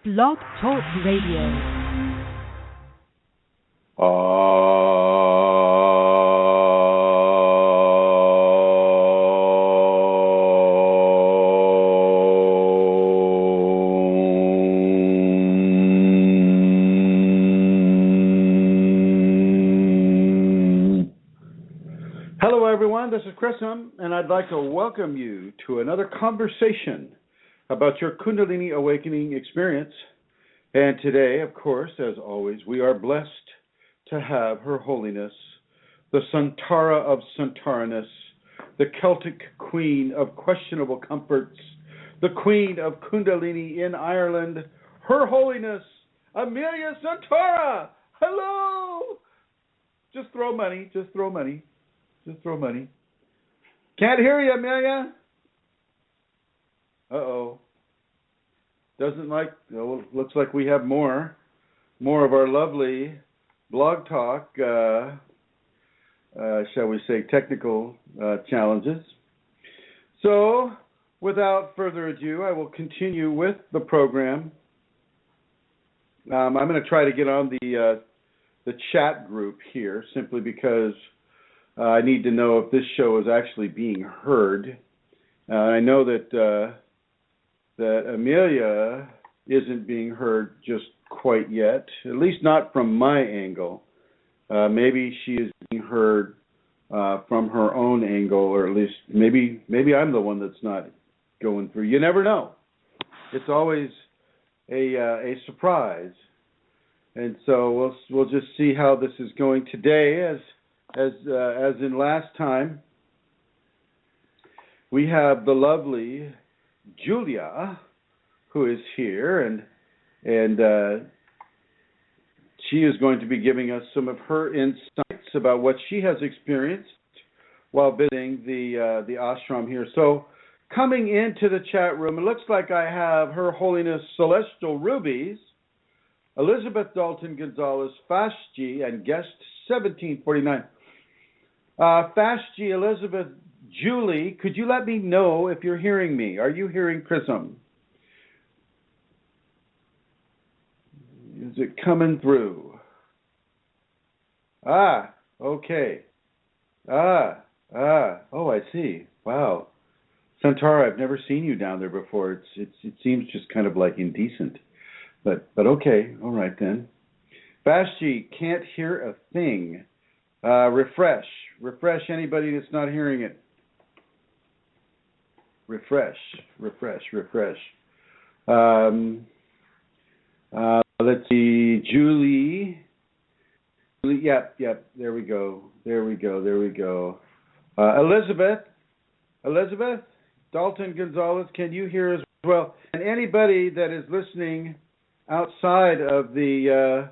BlogTalk Radio. Hello everyone, this is Chrism, and I'd like to welcome you to another conversation about your Kundalini awakening experience. And today, of course, as always, we are blessed to have Her Holiness, the Santara of Santaraness, the Celtic Queen of questionable comforts, the Queen of Kundalini in Ireland, Her Holiness, Amelia Santara. Hello! Just throw money, just throw money. Just throw money. Can't hear you, Amelia. Uh-oh. Doesn't like, well, looks like we have more of our lovely BlogTalk, shall we say, technical challenges. So, without further ado, I will continue with the program. I'm going to try to get on the chat group here, simply because I need to know if this show is actually being heard. I know that Amelia isn't being heard just quite yet, at least not from my angle. Maybe she is being heard from her own angle, or at least maybe I'm the one that's not going through. You never know. It's always a surprise, and so we'll just see how this is going today. As in last time, we have the lovely Julia, who is here, and she is going to be giving us some of her insights about what she has experienced while visiting the ashram here. So, coming into the chat room, it looks like I have Her Holiness Celestial Rubies, Elizabeth Dalton Gonzalez, Fashji, and guest 1749. Fashji, Elizabeth, Julie, could you let me know if you're hearing me? Are you hearing Chrism? Is it coming through? Okay. Oh, I see. Wow. Santara, I've never seen you down there before. It seems just kind of like indecent. But okay, all right then. Fashji, can't hear a thing. Refresh anybody that's not hearing it. Refresh. Let's see, Julie. Yep, there we go. Elizabeth, Dalton Gonzalez, can you hear as well? And anybody that is listening outside of the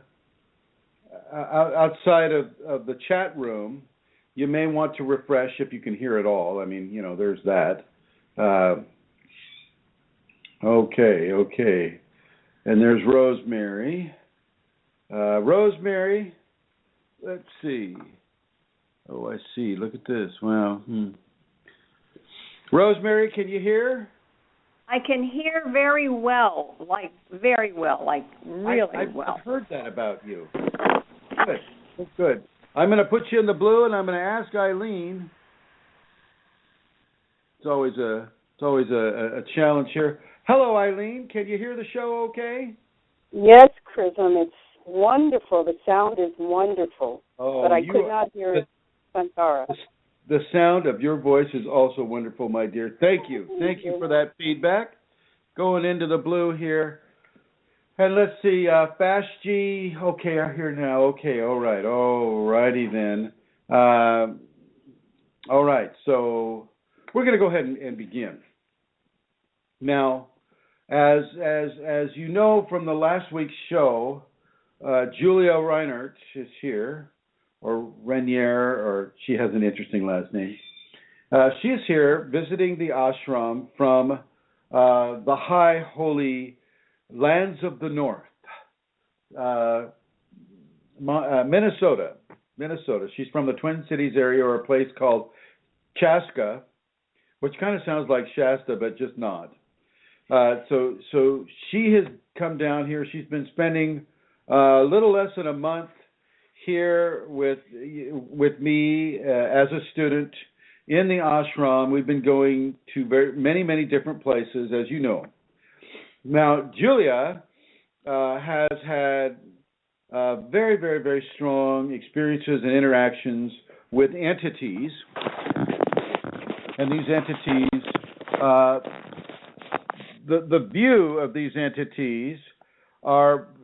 the chat room, you may want to refresh if you can hear it all. I mean, there's that. Okay. And there's Rosemary. Rosemary, let's see. Oh, I see. Look at this. Wow. Rosemary, can you hear? I can hear very well, like really well. I've heard that about you. Good. I'm going to put you in the blue, and I'm going to ask Eileen. It's always a challenge here. Hello, Eileen. Can you hear the show okay? Yes, Chrism. It's wonderful. The sound is wonderful. But I could not hear Santara. The sound of your voice is also wonderful, my dear. Thank you. Thank you for that feedback. Going into the blue here. And let's see, Fashji. Okay, I hear now. Okay, all right. All righty then. All right, so we're going to go ahead and begin. Now, as you know from the last week's show, Julia Reinert is here, or Renier, or she has an interesting last name. She is here visiting the ashram from the high holy lands of the north, Minnesota. She's from the Twin Cities area, or a place called Chaska, which kind of sounds like Shasta, but just not. So she has come down here. She's been spending a little less than a month here with me as a student in the ashram. We've been going to many different places, as you know. Now, Julia has had very strong experiences and interactions with entities, and these entities, the view of these entities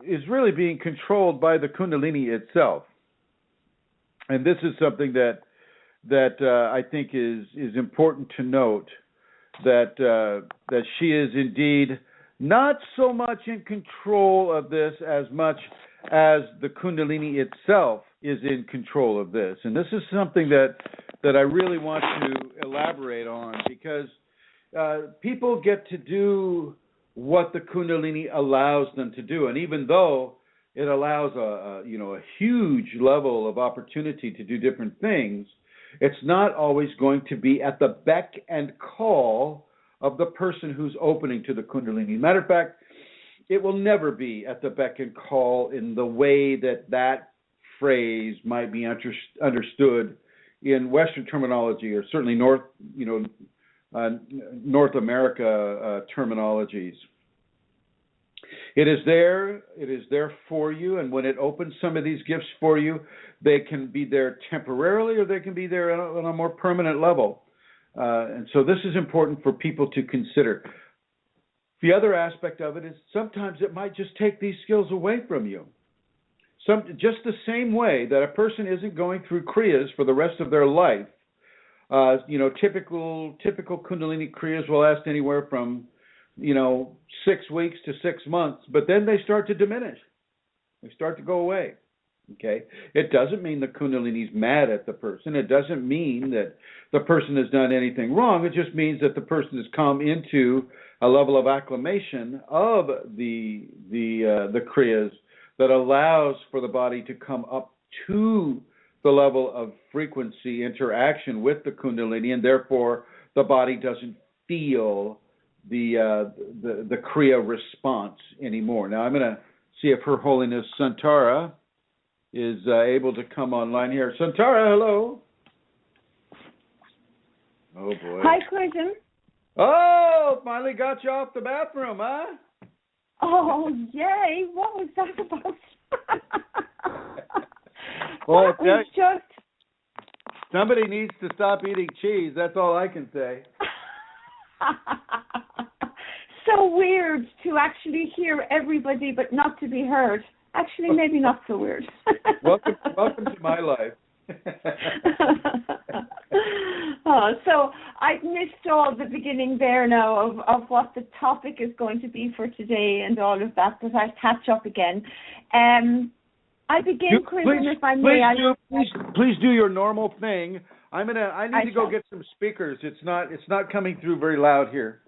is really being controlled by the Kundalini itself. And this is something that I think is important to note, that she is indeed not so much in control of this as much as the Kundalini itself is in control of this. And this is something that I really want to elaborate on, because people get to do what the Kundalini allows them to do. And even though it allows a huge level of opportunity to do different things, it's not always going to be at the beck and call of the person who's opening to the Kundalini. Matter of fact, it will never be at the beck and call in the way that phrase might be understood in Western terminology, or certainly North America terminologies. It is there for you, and when it opens some of these gifts for you, they can be there temporarily, or they can be there on a more permanent level. And so this is important for people to consider. The other aspect of it is sometimes it might just take these skills away from you. Just the same way that a person isn't going through Kriyas for the rest of their life. Typical Kundalini Kriyas will last anywhere from 6 weeks to 6 months, but then they start to diminish. They start to go away. Okay? It doesn't mean the Kundalini's mad at the person. It doesn't mean that the person has done anything wrong. It just means that the person has come into a level of acclimation of the Kriyas that allows for the body to come up to the level of frequency interaction with the Kundalini, and therefore the body doesn't feel the Kriya response anymore. Now I'm going to see if Her Holiness Santara is able to come online here. Santara, hello. Oh boy. Hi, Chrism. Oh, finally got you off the bathroom, huh? Oh, yay. What was that about? Well, just... somebody needs to stop eating cheese. That's all I can say. So weird to actually hear everybody but not to be heard. Actually, maybe not so weird. Welcome to my life. So I missed all the beginning there now of what the topic is going to be for today and all of that, but I'll catch up again. I begin, Chrism, if I may. Please do your normal thing. I need to go get some speakers. It's not coming through very loud here.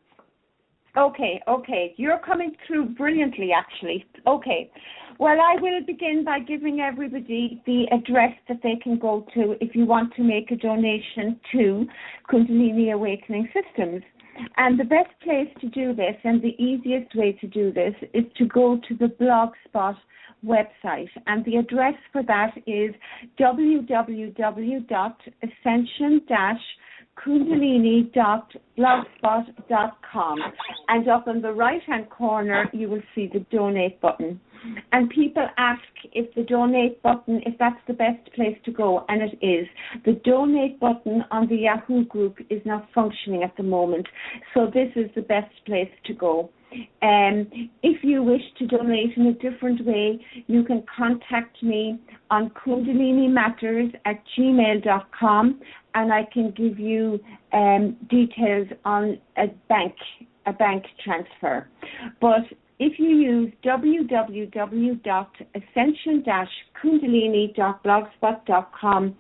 Okay. You're coming through brilliantly, actually. Okay. Well, I will begin by giving everybody the address that they can go to if you want to make a donation to Kundalini Awakening Systems. And the best place to do this, and the easiest way to do this, is to go to the Blogspot website. And the address for that is www.ascension-kundalini.blogspot.com. And up in the right-hand corner, you will see the donate button. And people ask if the donate button, if that's the best place to go, and it is. The donate button on the Yahoo group is not functioning at the moment, so this is the best place to go. If you wish to donate in a different way, you can contact me on kundalinimatters@gmail.com, and I can give you details on a bank transfer. But if you use www.ascension-kundalini.blogspot.com,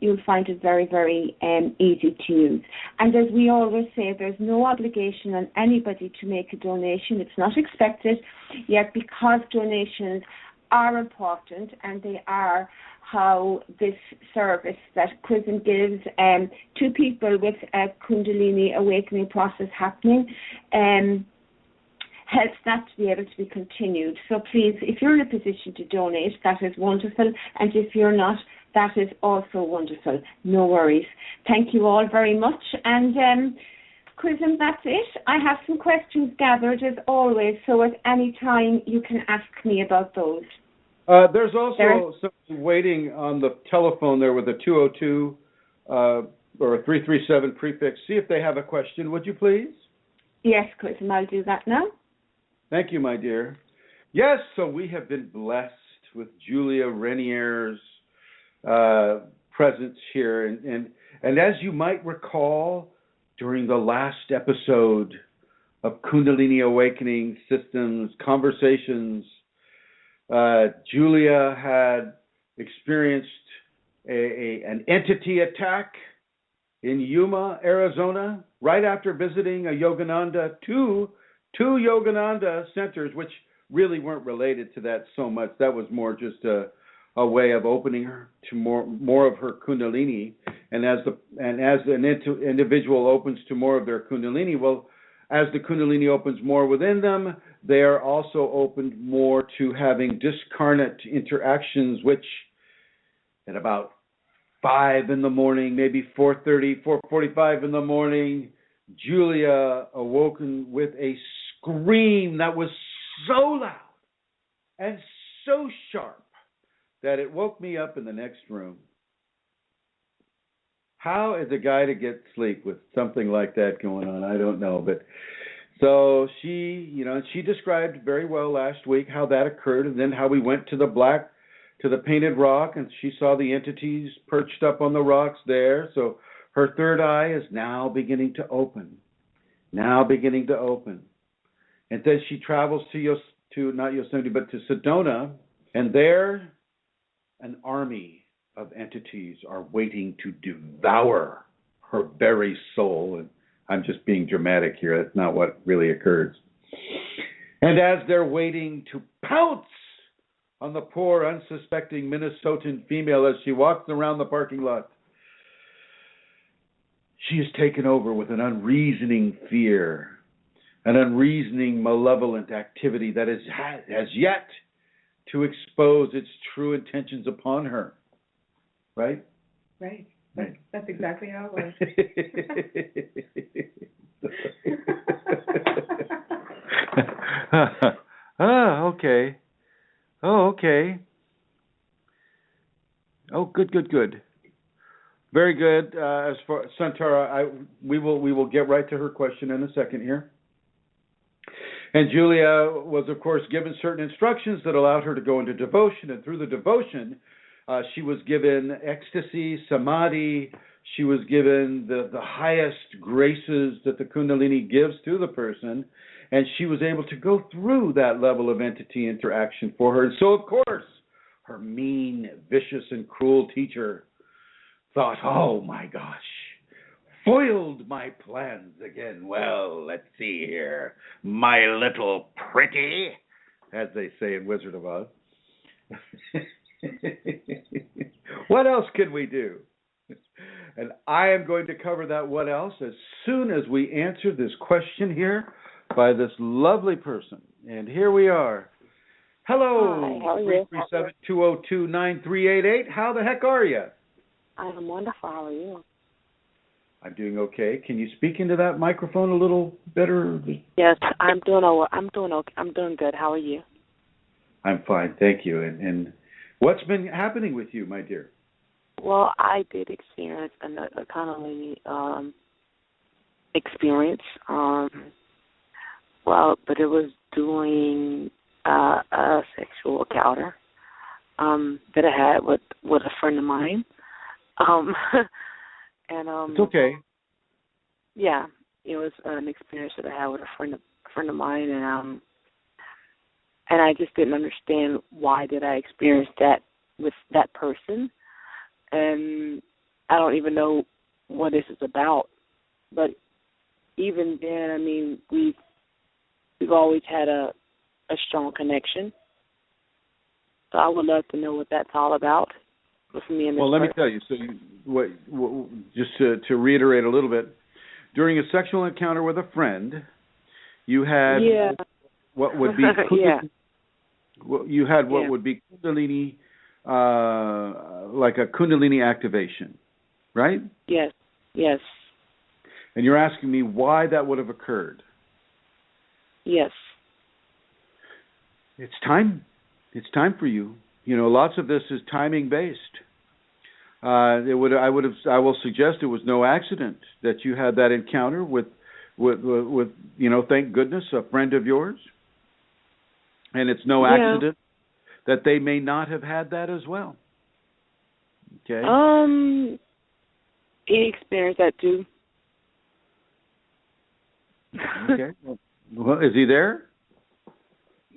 you'll find it very, very easy to use. And as we always say, there's no obligation on anybody to make a donation. It's not expected, yet because donations are important and they are how this service that Chrism gives to people with a Kundalini awakening process happening, helps that to be able to be continued. So please, if you're in a position to donate, that is wonderful. And if you're not, that is also wonderful. No worries. Thank you all very much. And Chrism, that's it. I have some questions gathered as always, so at any time you can ask me about those. There's also someone waiting on the telephone there with a 202 or a 337 prefix. See if they have a question, would you please? Yes, Chrism, I'll do that now. Thank you, my dear. Yes, so we have been blessed with Julia Renier's presence here. And as you might recall, during the last episode of Kundalini Awakening Systems Conversations, Julia had experienced an entity attack in Yuma, Arizona, right after visiting a Yogananda, two Yogananda centers, which really weren't related to that so much. That was more just a way of opening her to more of her Kundalini. And as an individual opens to more of their Kundalini, well, as the Kundalini opens more within them, they are also opened more to having discarnate interactions, which at about 5 in the morning, maybe 4:30, 4:45 in the morning, Julia awoken with a scream that was so loud and so sharp that it woke me up in the next room. How is a guy to get sleep with something like that going on? I don't know. But so she described very well last week how that occurred, and then how we went to the painted rock, and she saw the entities perched up on the rocks there. So her third eye is now beginning to open. And then she travels to not Yosemite, but to Sedona, and there an army of entities are waiting to devour her very soul. And I'm just being dramatic here. That's not what really occurs. And as they're waiting to pounce on the poor, unsuspecting Minnesotan female as she walks around the parking lot, she is taken over with an unreasoning fear, an unreasoning malevolent activity that has yet to expose its true intentions upon her. Right? Right. That's exactly how it was. Okay. Okay. Oh, good. Very good. As for Santara, we will get right to her question in a second here. And Julia was, of course, given certain instructions that allowed her to go into devotion, and through the devotion, she was given ecstasy, samadhi. She was given the highest graces that the Kundalini gives to the person, and she was able to go through that level of entity interaction for her. And so, of course, her mean, vicious, and cruel teacher thought, oh my gosh, foiled my plans again. Well, let's see here, my little pretty, as they say in Wizard of Oz. What else can we do? And I am going to cover that what else as soon as we answer this question here by this lovely person. And here we are. Hello, 337-202-9388. How the heck are you? I'm wonderful. How are you? I'm doing okay. Can you speak into that microphone a little better? Yes, I'm doing okay. I'm doing good. How are you? I'm fine, thank you. And what's been happening with you, my dear? Well, I did experience a Kunalini experience. But it was during a sexual encounter that I had with a friend of mine. It's okay. Yeah, it was an experience that I had with a friend of mine, and I just didn't understand why did I experience that with that person, and I don't even know what this is about. But even then, I mean, we've always had a strong connection. So I would love to know what that's all about with me and this person. Well, let me tell you. So, just to reiterate a little bit, during a sexual encounter with a friend, you had what would be Kundalini, you had what would be Kundalini, like a Kundalini activation, right? Yes. Yes. And you're asking me why that would have occurred. Yes. It's time. It's time for you. You know, lots of this is timing based. I will suggest it was no accident that you had that encounter with you know, thank goodness, a friend of yours. And it's no accident that they may not have had that as well. Okay. He experienced that too. Okay. Well, is he there?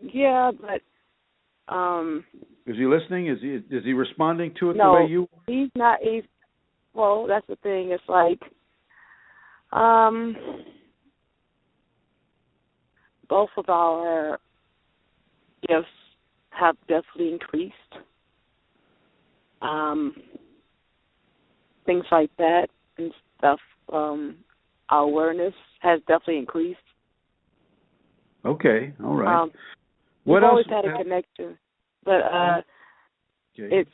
Yeah, but is he listening? Is he responding to it no, the way you? He's not. Well, that's the thing. It's like both of our gifts have definitely increased. Things like that and stuff. Our awareness has definitely increased. Okay, all right. We've always had a connection, but it's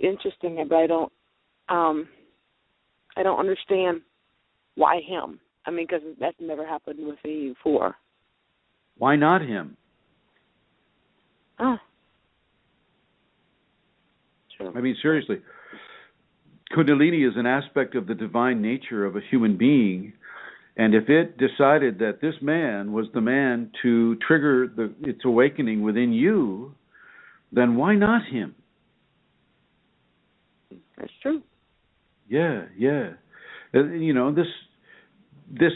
interesting, but I don't understand why him. I mean, because that's never happened with me before. Why not him? True. I mean, seriously, Kundalini is an aspect of the divine nature of a human being. And if it decided that this man was the man to trigger its awakening within you, then why not him? That's true. Yeah. You know, this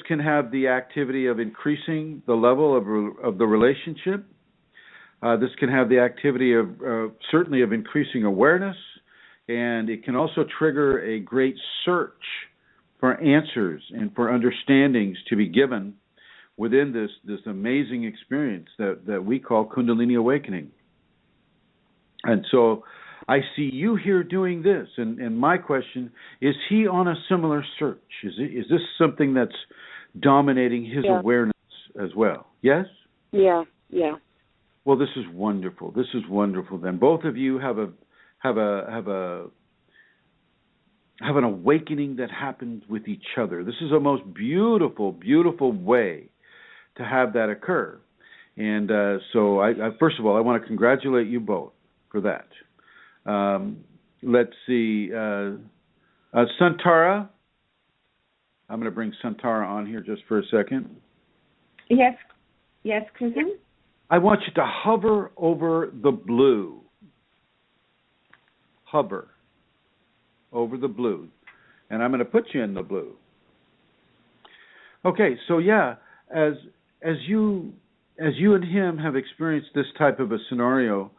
can have the activity of increasing the level of the relationship. This can have the activity of certainly of increasing awareness, and it can also trigger a great search for answers and for understandings to be given within this amazing experience that we call Kundalini awakening. And so I see you here doing this, and my question is he on a similar search? Is this something that's dominating his awareness as well? Yes? Yeah. Well, this is wonderful. This is wonderful. Then both of you have an awakening that happens with each other. This is a most beautiful, beautiful way to have that occur. And so, I first of all, I want to congratulate you both for that. Let's see, Santara. I'm going to bring Santara on here just for a second. Yes, Chrism. I want you to hover over the blue. Hover over the blue, and I'm going to put you in the blue. Okay, so as you and him have experienced this type of a scenario,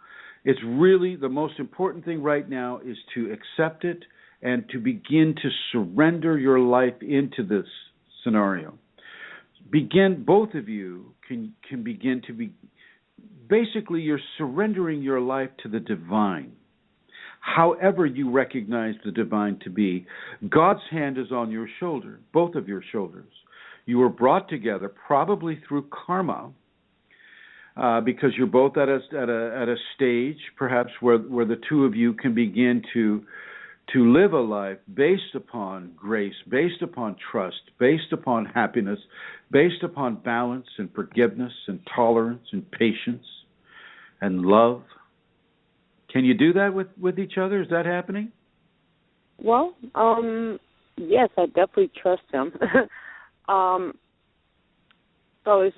it's really the most important thing right now is to accept it and to begin to surrender your life into this scenario. Both of you can begin to be, basically you're surrendering your life to the divine. However you recognize the divine to be, God's hand is on your shoulder, both of your shoulders. You were brought together probably through karma, because you're both at a stage, perhaps where the two of you can begin to live a life based upon grace, based upon trust, based upon happiness, based upon balance and forgiveness and tolerance and patience and love. Can you do that with each other? Is that happening? Well, yes, I definitely trust him. So this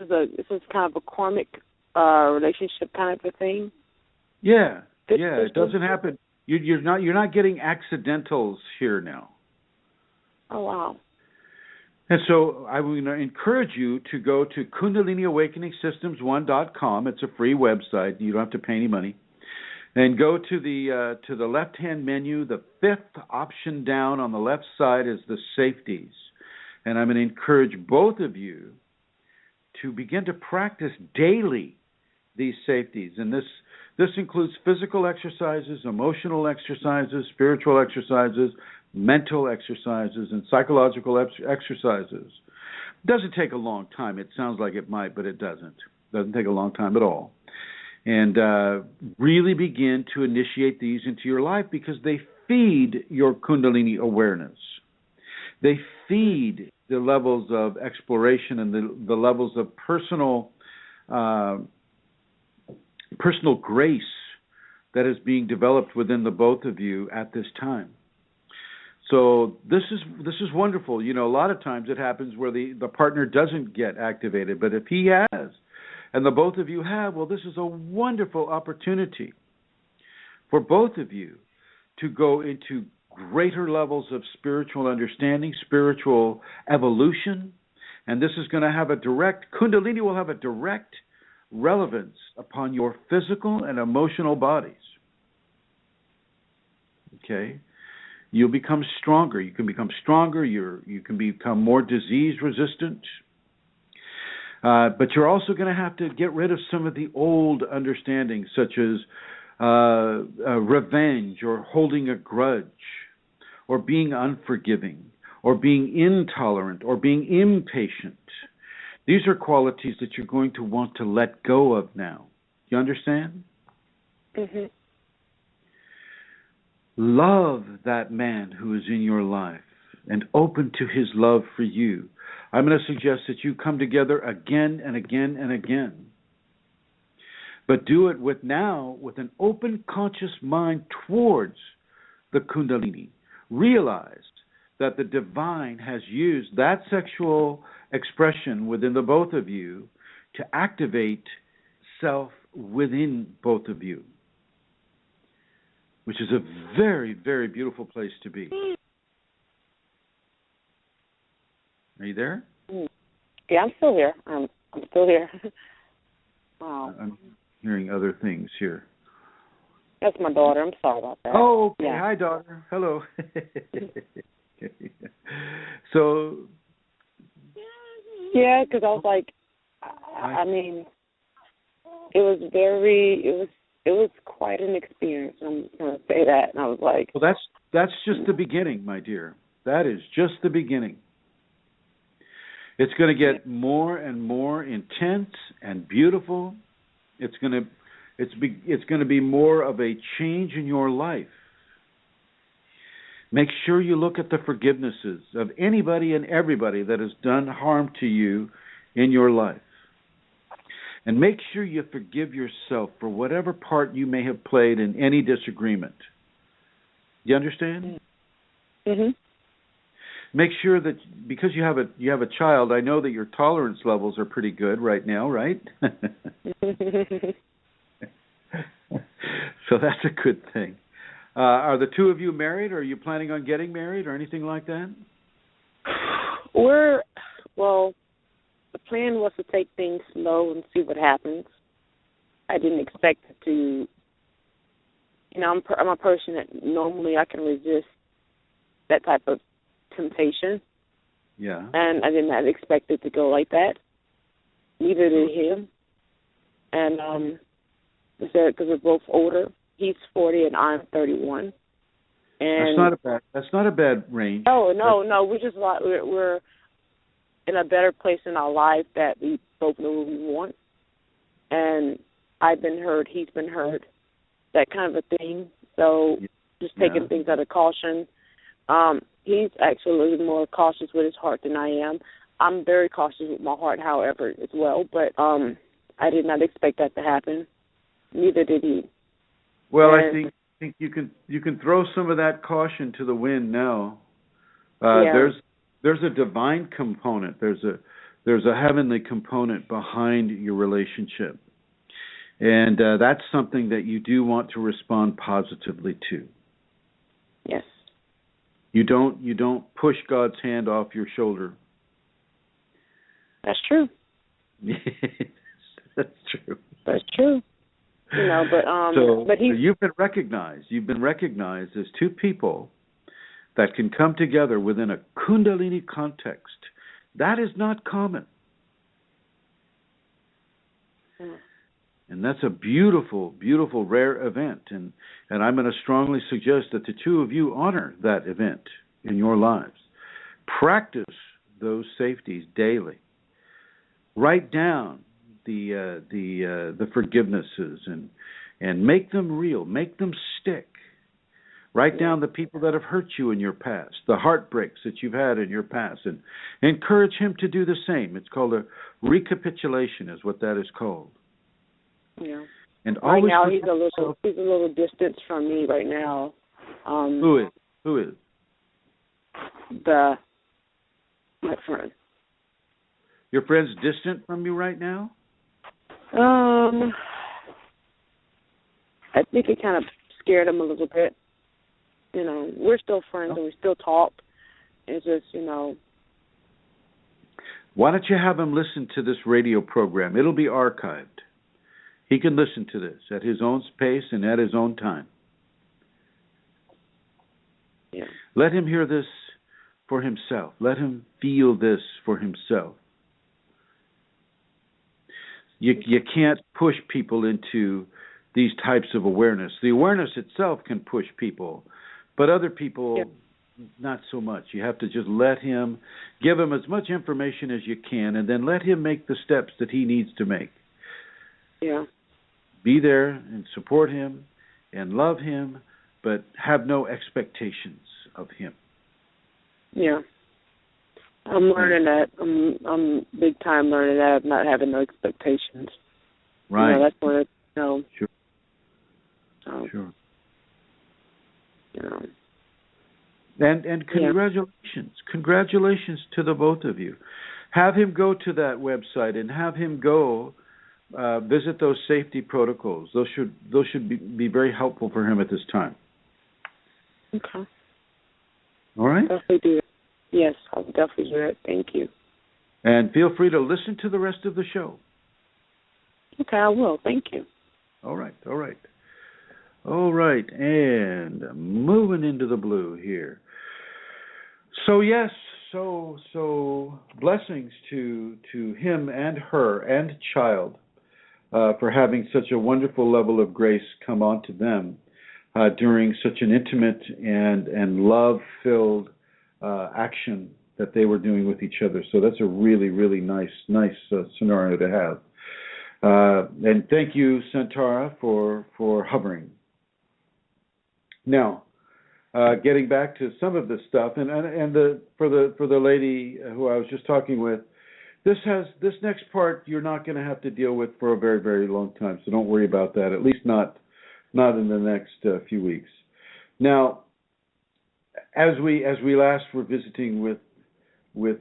is kind of a karmic relationship kind of a thing. Yeah. It doesn't happen. You're not getting accidentals here now. Oh wow. And so I will encourage you to go to KundaliniAwakeningSystems1.com. It's a free website. You don't have to pay any money. And go to the left-hand menu. The fifth option down on the left side is the safeties. And I'm going to encourage both of you to begin to practice daily these safeties. And this includes physical exercises, emotional exercises, spiritual exercises, mental exercises, and psychological exercises. It doesn't take a long time. It sounds like it might, but it doesn't. Doesn't take a long time at all. And really begin to initiate these into your life because they feed your Kundalini awareness. They feed the levels of exploration and the levels of personal grace that is being developed within the both of you at this time. So this is wonderful. You know, a lot of times it happens where the partner doesn't get activated, but if he has, and the both of you have, well, this is a wonderful opportunity for both of you to go into greater levels of spiritual understanding, spiritual evolution, and this is going to have Kundalini will have a direct relevance upon your physical and emotional bodies. Okay? You'll become stronger. You can become stronger. You can become more disease resistant. But you're also going to have to get rid of some of the old understandings, such as revenge or holding a grudge or being unforgiving or being intolerant or being impatient. These are qualities that you're going to want to let go of now. You understand? Mm-hmm. Love that man who is in your life and open to his love for you. I'm going to suggest that you come together again and again and again. But do it with an open, conscious mind towards the Kundalini. Realize that the divine has used that sexual expression within the both of you to activate self within both of you, which is a very, very beautiful place to be. Are you there? Yeah, I'm still here. I'm still here. Wow. I'm hearing other things here. That's my daughter. I'm sorry about that. Oh, okay. Yeah. Hi, daughter. Hello. So. Yeah, because I was like, I mean, it was quite an experience. I'm going to say that. And I was like. Well, that's just the beginning, my dear. That is just the beginning. It's going to get more and more intense and beautiful. It's going to be more of a change in your life. Make sure you look at the forgivenesses of anybody and everybody that has done harm to you in your life. And make sure you forgive yourself for whatever part you may have played in any disagreement. You understand? Mm-hmm. Make sure that because you have a child, I know that your tolerance levels are pretty good right now, right? So that's a good thing. Are the two of you married, or are you planning on getting married or anything like that? The plan was to take things slow and see what happens. I didn't expect it to, I'm a person that normally I can resist that type of temptation. Yeah. And I did not expect it to go like that. Neither did him. And because we're both older. He's 40 and I'm 31. And that's not a bad range. No. We're in a better place in our life that we both know what we want. And I've been hurt. He's been hurt. That kind of a thing. So just taking things out of caution. He's actually a little more cautious with his heart than I am. I'm very cautious with my heart, however, as well. But I did not expect that to happen. Neither did he. Well, I think you can throw some of that caution to the wind now. There's a divine component. There's a heavenly component behind your relationship, and that's something that you do want to respond positively to. Yes. You don't push God's hand off your shoulder. That's true. That's true. That's true. But you've been recognized. You've been recognized as two people that can come together within a Kundalini context. That is not common. And that's a beautiful, beautiful, rare event. And I'm going to strongly suggest that the two of you honor that event in your lives. Practice those safeties daily. Write down the forgivenesses and make them real, make them stick. Write down the people that have hurt you in your past, the heartbreaks that you've had in your past, and encourage him to do the same. It's called a recapitulation, is what that is called. Yeah. And right always now, he's a little distance from me right now. Who is? My friend. Your friend's distant from you right now? I think it kind of scared him a little bit. You know, we're still friends and we still talk. It's just, you know. Why don't you have him listen to this radio program? It'll be archived. He can listen to this at his own pace and at his own time. Yeah. Let him hear this for himself. Let him feel this for himself. You can't push people into these types of awareness. The awareness itself can push people, but other people, not so much. You have to just let him, give him as much information as you can, and then let him make the steps that he needs to make. Yeah. Be there and support him and love him, but have no expectations of him. Yeah. I'm learning that. I'm big time learning that of not having no expectations. Right. You know, that's what Sure. So, Sure. You know. And congratulations. Congratulations to the both of you. Have him go to that website and have him go visit those safety protocols. Those should be very helpful for him at this time. Okay. All right? Definitely do it. Yes, I'll definitely do it. Thank you. And feel free to listen to the rest of the show. Okay, I will. Thank you. All right. And moving into the blue here. So yes, so blessings to him and her and child for having such a wonderful level of grace come onto them during such an intimate and love-filled action that they were doing with each other. So that's a really, really nice scenario to have. And thank you, Santara, for hovering. Now, getting back to some of this stuff, and for the lady who I was just talking with, this next part you're not going to have to deal with for a very, very long time. So don't worry about that. At least not in the next few weeks. Now, as we last were visiting with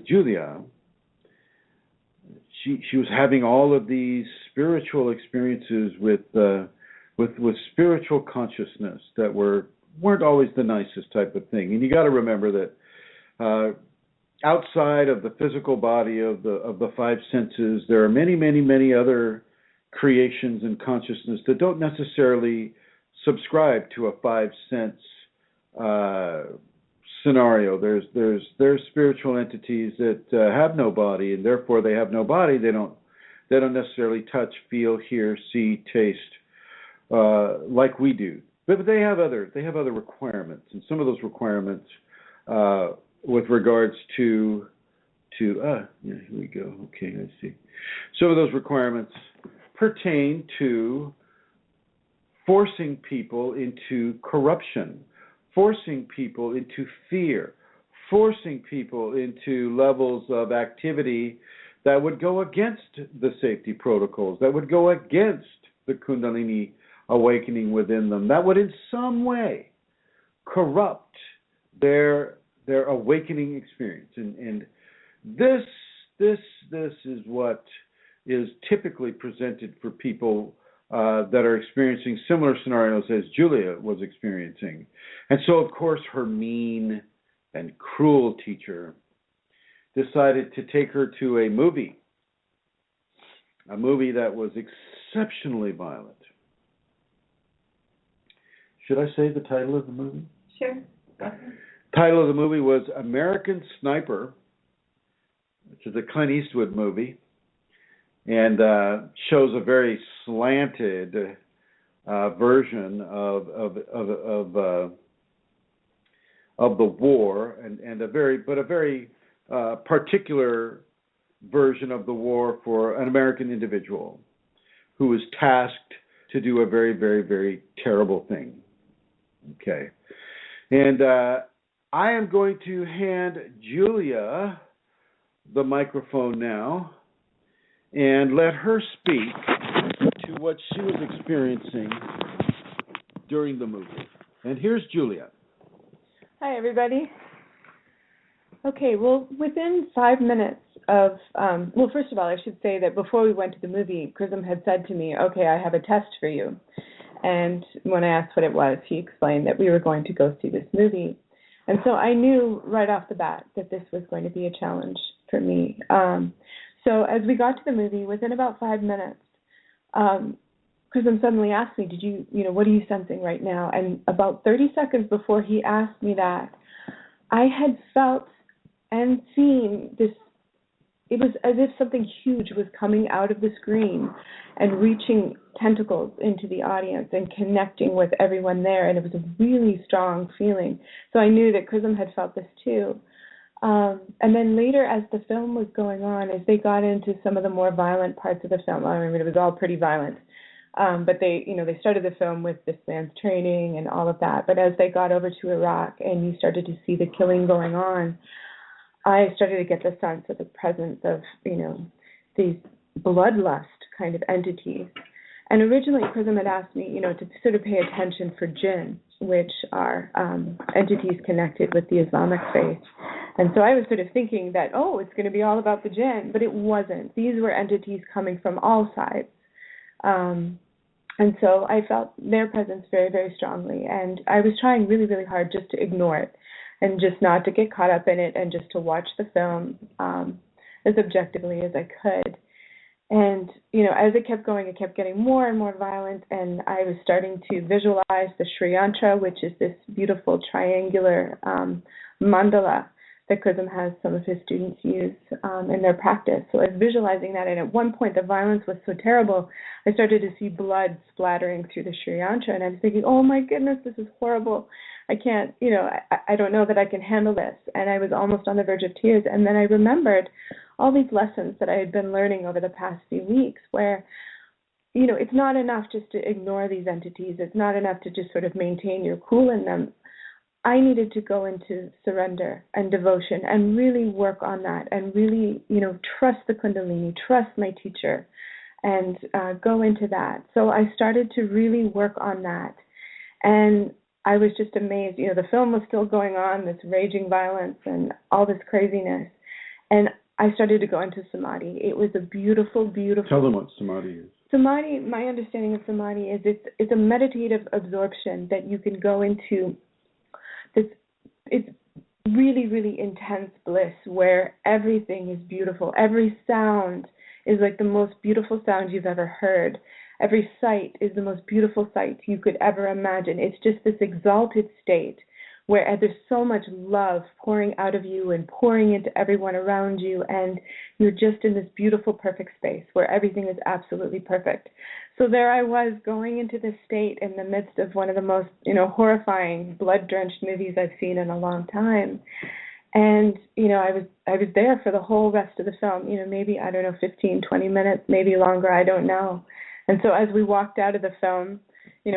Julia, she was having all of these spiritual experiences with spiritual consciousness that weren't always the nicest type of thing. And you got to remember that outside of the physical body of the five senses, there are many, many, many other creations and consciousness that don't necessarily subscribe to a five-sense scenario. There's spiritual entities that have no body, and therefore they have no body. They don't necessarily touch, feel, hear, see, taste like we do. But they have other requirements, and some of those requirements with regards to here we go. Okay, I see. Some of those requirements pertain to forcing people into corruption, forcing people into fear, forcing people into levels of activity that would go against the safety protocols, that would go against the Kundalini awakening within them, that would in some way corrupt their awakening experience. And this is what is typically presented for people that are experiencing similar scenarios as Julia was experiencing. And so, of course, her mean and cruel teacher decided to take her to a movie that was exceptionally violent. Should I say the title of the movie? Sure. Title of the movie was American Sniper, which is a Clint Eastwood movie, and shows a very slanted version of the war, and a very particular version of the war for an American individual who was tasked to do a very, very, very terrible thing. Okay. And I am going to hand Julia the microphone now and let her speak to what she was experiencing during the movie. And here's Julia. Hi, everybody. Okay, well, within 5 minutes of, well, first of all, I should say that before we went to the movie, Chrism had said to me, okay, I have a test for you. And when I asked what it was, he explained that we were going to go see this movie. And so I knew right off the bat that this was going to be a challenge for me. So as we got to the movie, within about 5 minutes, Chrism suddenly asked me, what are you sensing right now? And about 30 seconds before he asked me that, I had felt and seen this. It was as if something huge was coming out of the screen and reaching tentacles into the audience and connecting with everyone there, and it was a really strong feeling. So I knew that Chrism had felt this too. And then later, as the film was going on, as they got into some of the more violent parts of the film, I mean, it was all pretty violent, but they started the film with this man's training and all of that. But as they got over to Iraq and you started to see the killing going on, I started to get the sense of the presence of, these bloodlust kind of entities. And originally, Chrism had asked me, to sort of pay attention for jinn, which are entities connected with the Islamic faith. And so I was sort of thinking that, it's going to be all about the jinn, but it wasn't. These were entities coming from all sides. And so I felt their presence very, very strongly. And I was trying really, really hard just to ignore it and just not to get caught up in it and just to watch the film as objectively as I could. And, as it kept going, it kept getting more and more violent, and I was starting to visualize the Sri Yantra, which is this beautiful triangular mandala that Chrism has some of his students use in their practice. So I was visualizing that, and at one point the violence was so terrible, I started to see blood splattering through the Sri Yantra, and I was thinking, oh my goodness, this is horrible. I can't, I don't know that I can handle this. And I was almost on the verge of tears. And then I remembered all these lessons that I had been learning over the past few weeks where, it's not enough just to ignore these entities. It's not enough to just sort of maintain your cool in them. I needed to go into surrender and devotion and really work on that and really, trust the Kundalini, trust my teacher, and go into that. So I started to really work on that. And I was just amazed. The film was still going on, this raging violence and all this craziness. And I started to go into samadhi. It was a beautiful, beautiful... Tell them what samadhi is. Samadhi, my understanding of samadhi is it's a meditative absorption that you can go into. It's really, really intense bliss where everything is beautiful. Every sound is like the most beautiful sound you've ever heard. Every sight is the most beautiful sight you could ever imagine. It's just this exalted state where there's so much love pouring out of you and pouring into everyone around you, and you're just in this beautiful, perfect space where everything is absolutely perfect. So there I was going into this state in the midst of one of the most, horrifying, blood-drenched movies I've seen in a long time. And, I was there for the whole rest of the film, maybe, 15, 20 minutes, maybe longer, I don't know. And so as we walked out of the film,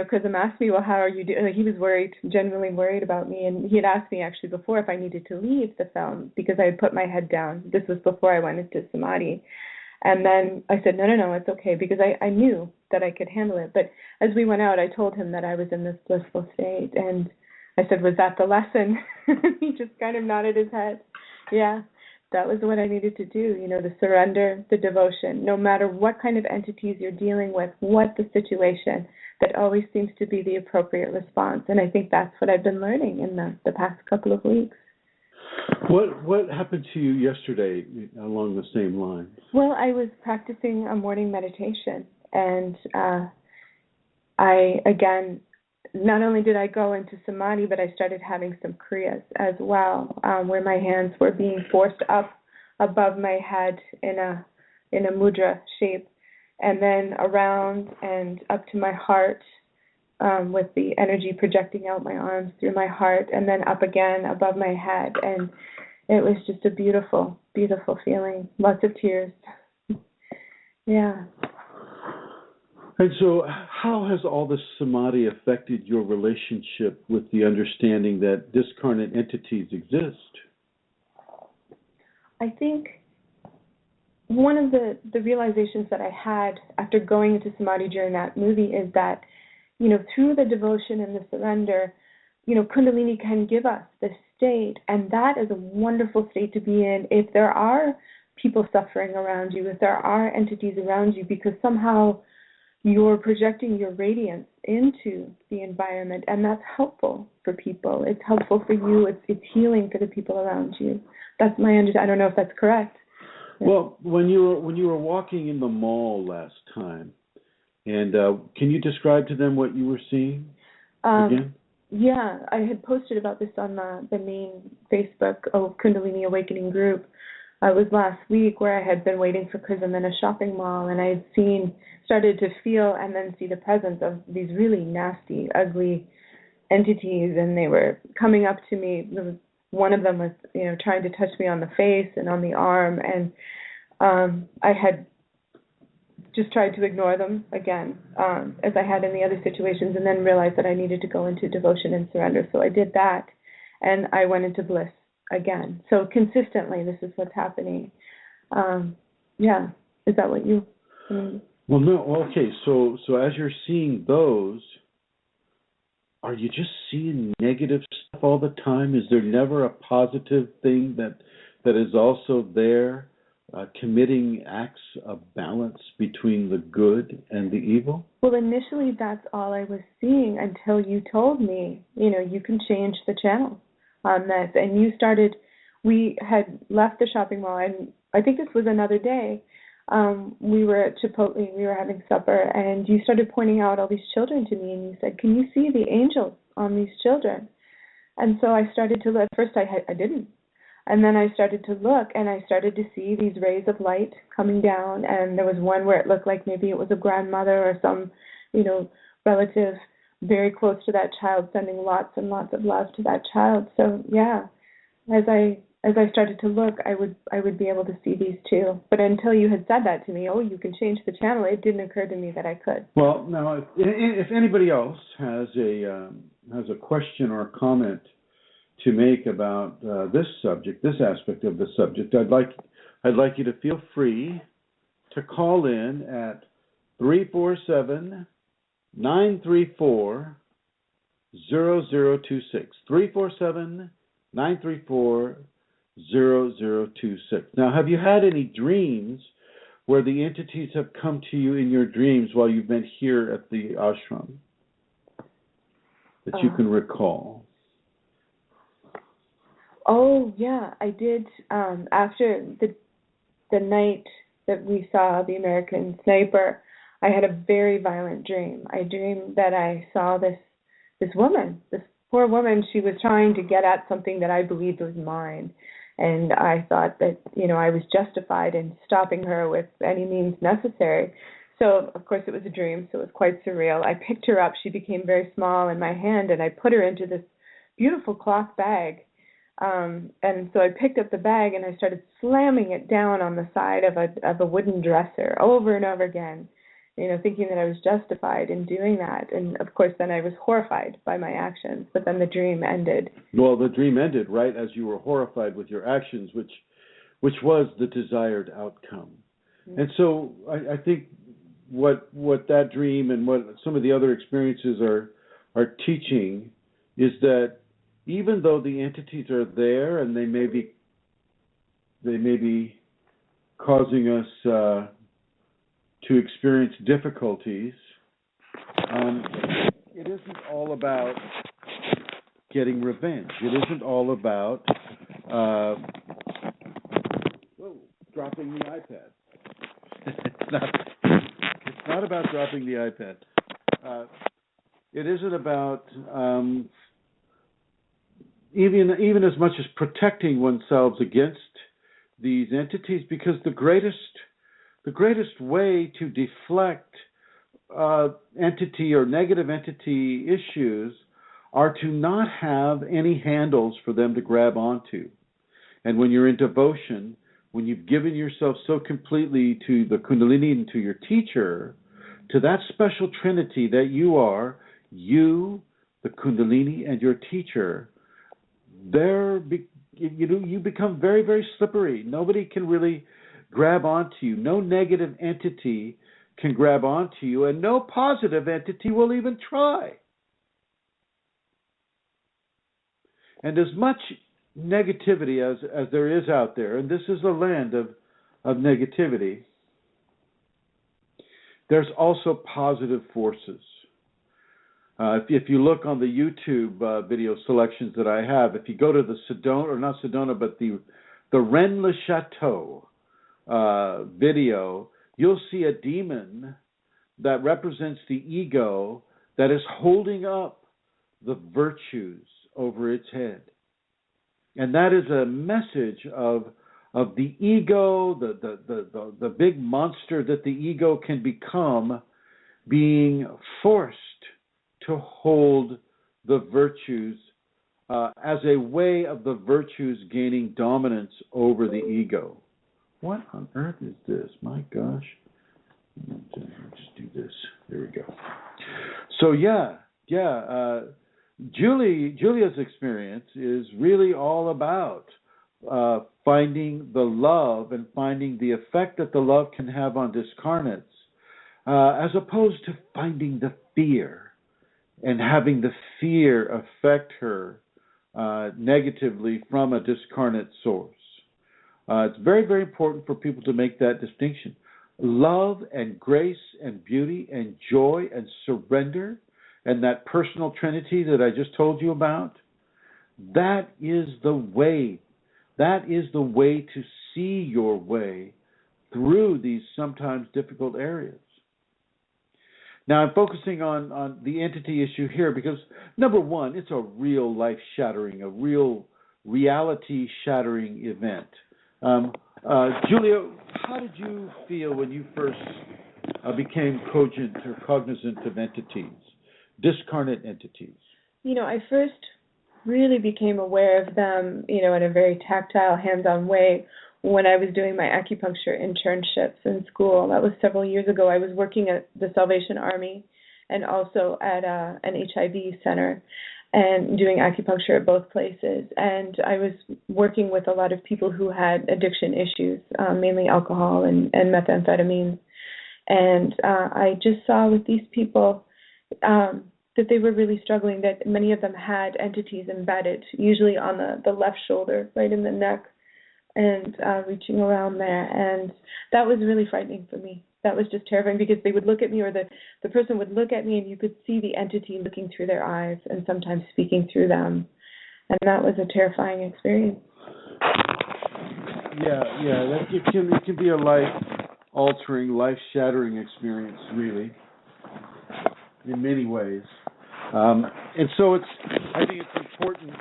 Chrism asked me, well, how are you doing? Like, he was worried, genuinely worried about me. And he had asked me actually before if I needed to leave the film because I had put my head down. This was before I went into samadhi. And then I said, no, it's okay, because I knew that I could handle it. But as we went out, I told him that I was in this blissful state. And I said, was that the lesson? He just kind of nodded his head. Yeah. That was what I needed to do, the surrender, the devotion, no matter what kind of entities you're dealing with, what the situation, that always seems to be the appropriate response. And I think that's what I've been learning in the past couple of weeks. What happened to you yesterday along the same lines? Well, I was practicing a morning meditation, and I, again, not only did I go into samadhi, but I started having some kriyas as well, where my hands were being forced up above my head in a mudra shape, and then around and up to my heart, with the energy projecting out my arms through my heart, and then up again above my head. And it was just a beautiful, beautiful feeling. Lots of tears. Yeah. And so how has all this samadhi affected your relationship with the understanding that discarnate entities exist? I think one of the realizations that I had after going into samadhi during that movie is that, through the devotion and the surrender, Kundalini can give us this state, and that is a wonderful state to be in if there are people suffering around you, if there are entities around you, because somehow you're projecting your radiance into the environment, and that's helpful for people. It's helpful for you. It's healing for the people around you. That's my understanding. I don't know if that's correct. Well, when you were walking in the mall last time, and can you describe to them what you were seeing again? Yeah, I had posted about this on the main Facebook Kundalini Awakening group. It was last week where I had been waiting for Chrism in a shopping mall, and I had started to feel and then see the presence of these really nasty, ugly entities, and they were coming up to me. One of them was, trying to touch me on the face and on the arm, and I had just tried to ignore them again, as I had in the other situations, and then realized that I needed to go into devotion and surrender. So I did that, and I went into bliss again. So consistently, this is what's happening. Yeah, is that what you mean? Well, no. Okay, so as you're seeing those, are you just seeing negative stuff all the time? Is there never a positive thing that is also there, committing acts of balance between the good and the evil? Well, initially that's all I was seeing until you told me, you can change the channel on this. And we had left the shopping mall, and I think this was another day. We were at Chipotle, we were having supper, and you started pointing out all these children to me, and you said, "Can you see the angels on these children?" And so I started to look. At first I didn't. And then I started to look, and I started to see these rays of light coming down, and there was one where it looked like maybe it was a grandmother or some, relative very close to that child, sending lots and lots of love to that child. So yeah, as I started to look, I would be able to see these too. But until you had said that to me, you can change the channel, it didn't occur to me that I could. Well, now, if anybody else has a question or a comment to make about this subject, this aspect of the subject, I'd like you to feel free to call in at 347-934-0026. 347-934-0026. Now, have you had any dreams where the entities have come to you in your dreams while you've been here at the ashram that you can recall? Oh, yeah, I did. After the night that we saw the American Sniper, I had a very violent dream. I dreamed that I saw this woman, this poor woman. She was trying to get at something that I believed was mine. And I thought that, I was justified in stopping her with any means necessary. So, of course, it was a dream, so it was quite surreal. I picked her up. She became very small in my hand, and I put her into this beautiful cloth bag. And so I picked up the bag, and I started slamming it down on the side of a wooden dresser over and over again, thinking that I was justified in doing that. And, of course, then I was horrified by my actions, but then the dream ended. Well, the dream ended right as you were horrified with your actions, which was the desired outcome. Mm-hmm. And so I think what that dream and what some of the other experiences are teaching is that even though the entities are there and they may be causing us to experience difficulties, it isn't all about getting revenge. It isn't all about dropping the iPad. It's not about dropping the iPad. It isn't about even as much as protecting oneself against these entities, because the greatest way to deflect entity or negative entity issues are to not have any handles for them to grab onto. And when you're in devotion, when you've given yourself so completely to the Kundalini and to your teacher, to that special trinity that you are, you, the Kundalini, and your teacher, you become very, very slippery. Nobody can really grab onto you. No negative entity can grab onto you, and no positive entity will even try. And as much negativity as there is out there, and this is a land of negativity, there's also positive forces. If you look on the YouTube video selections that I have, if you go to the Sedona, or not Sedona, but the Rennes Le Chateau video, you'll see a demon that represents the ego that is holding up the virtues over its head. And that is a message of the ego, the big monster that the ego can become, being forced to hold the virtues as a way of the virtues gaining dominance over the ego. What on earth is this? My gosh. Let's just do this. There we go. So Julia's experience is really all about finding the love and finding the effect that the love can have on discarnates, as opposed to finding the fear and having the fear affect her negatively from a discarnate source. It's very, very important for people to make that distinction. Love and grace and beauty and joy and surrender and that personal trinity that I just told you about, that is the way. That is the way to see your way through these sometimes difficult areas. Now, I'm focusing on the entity issue here because, number one, it's a real life-shattering, a real reality-shattering event. Julia, how did you feel when you first became cogent or cognizant of entities, discarnate entities? I first really became aware of them, in a very tactile, hands-on way when I was doing my acupuncture internships in school. That was several years ago. I was working at the Salvation Army and also at an HIV center and doing acupuncture at both places. And I was working with a lot of people who had addiction issues, mainly alcohol and methamphetamines. And I just saw with these people that they were really struggling, that many of them had entities embedded, usually on the left shoulder, right in the neck, and reaching around there. And that was really frightening for me. That was just terrifying because they would look at me, or the person would look at me, and you could see the entity looking through their eyes and sometimes speaking through them. And that was a terrifying experience. Yeah, it can be a life-altering, life-shattering experience, really, in many ways. And so I think it's important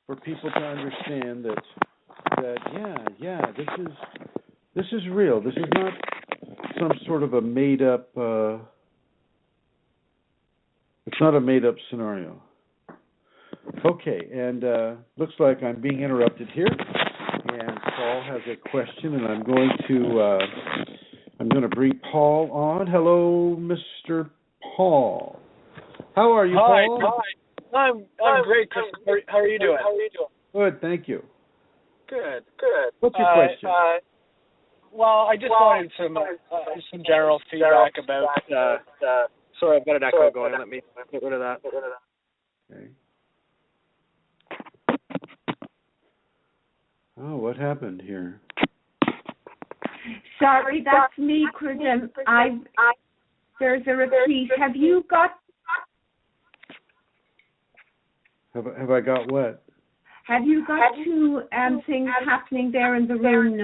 for people to understand that this is real. This is not some sort of a made-up. It's not a made-up scenario. Okay, and looks like I'm being interrupted here, and Paul has a question, and I'm going to bring Paul on. Hello, Mr. Paul. How are you, Paul? Hi. I'm great, Chris. How are you doing? Good, thank you. Good. What's your question? Well, I just wanted some general feedback about. Sorry, I've got an echo going. Let me get rid of that. Okay. Oh, what happened here? Sorry, that's me, Chrism. There's a repeat. Have you got? Have I got what? Have you got two things happening there in the room?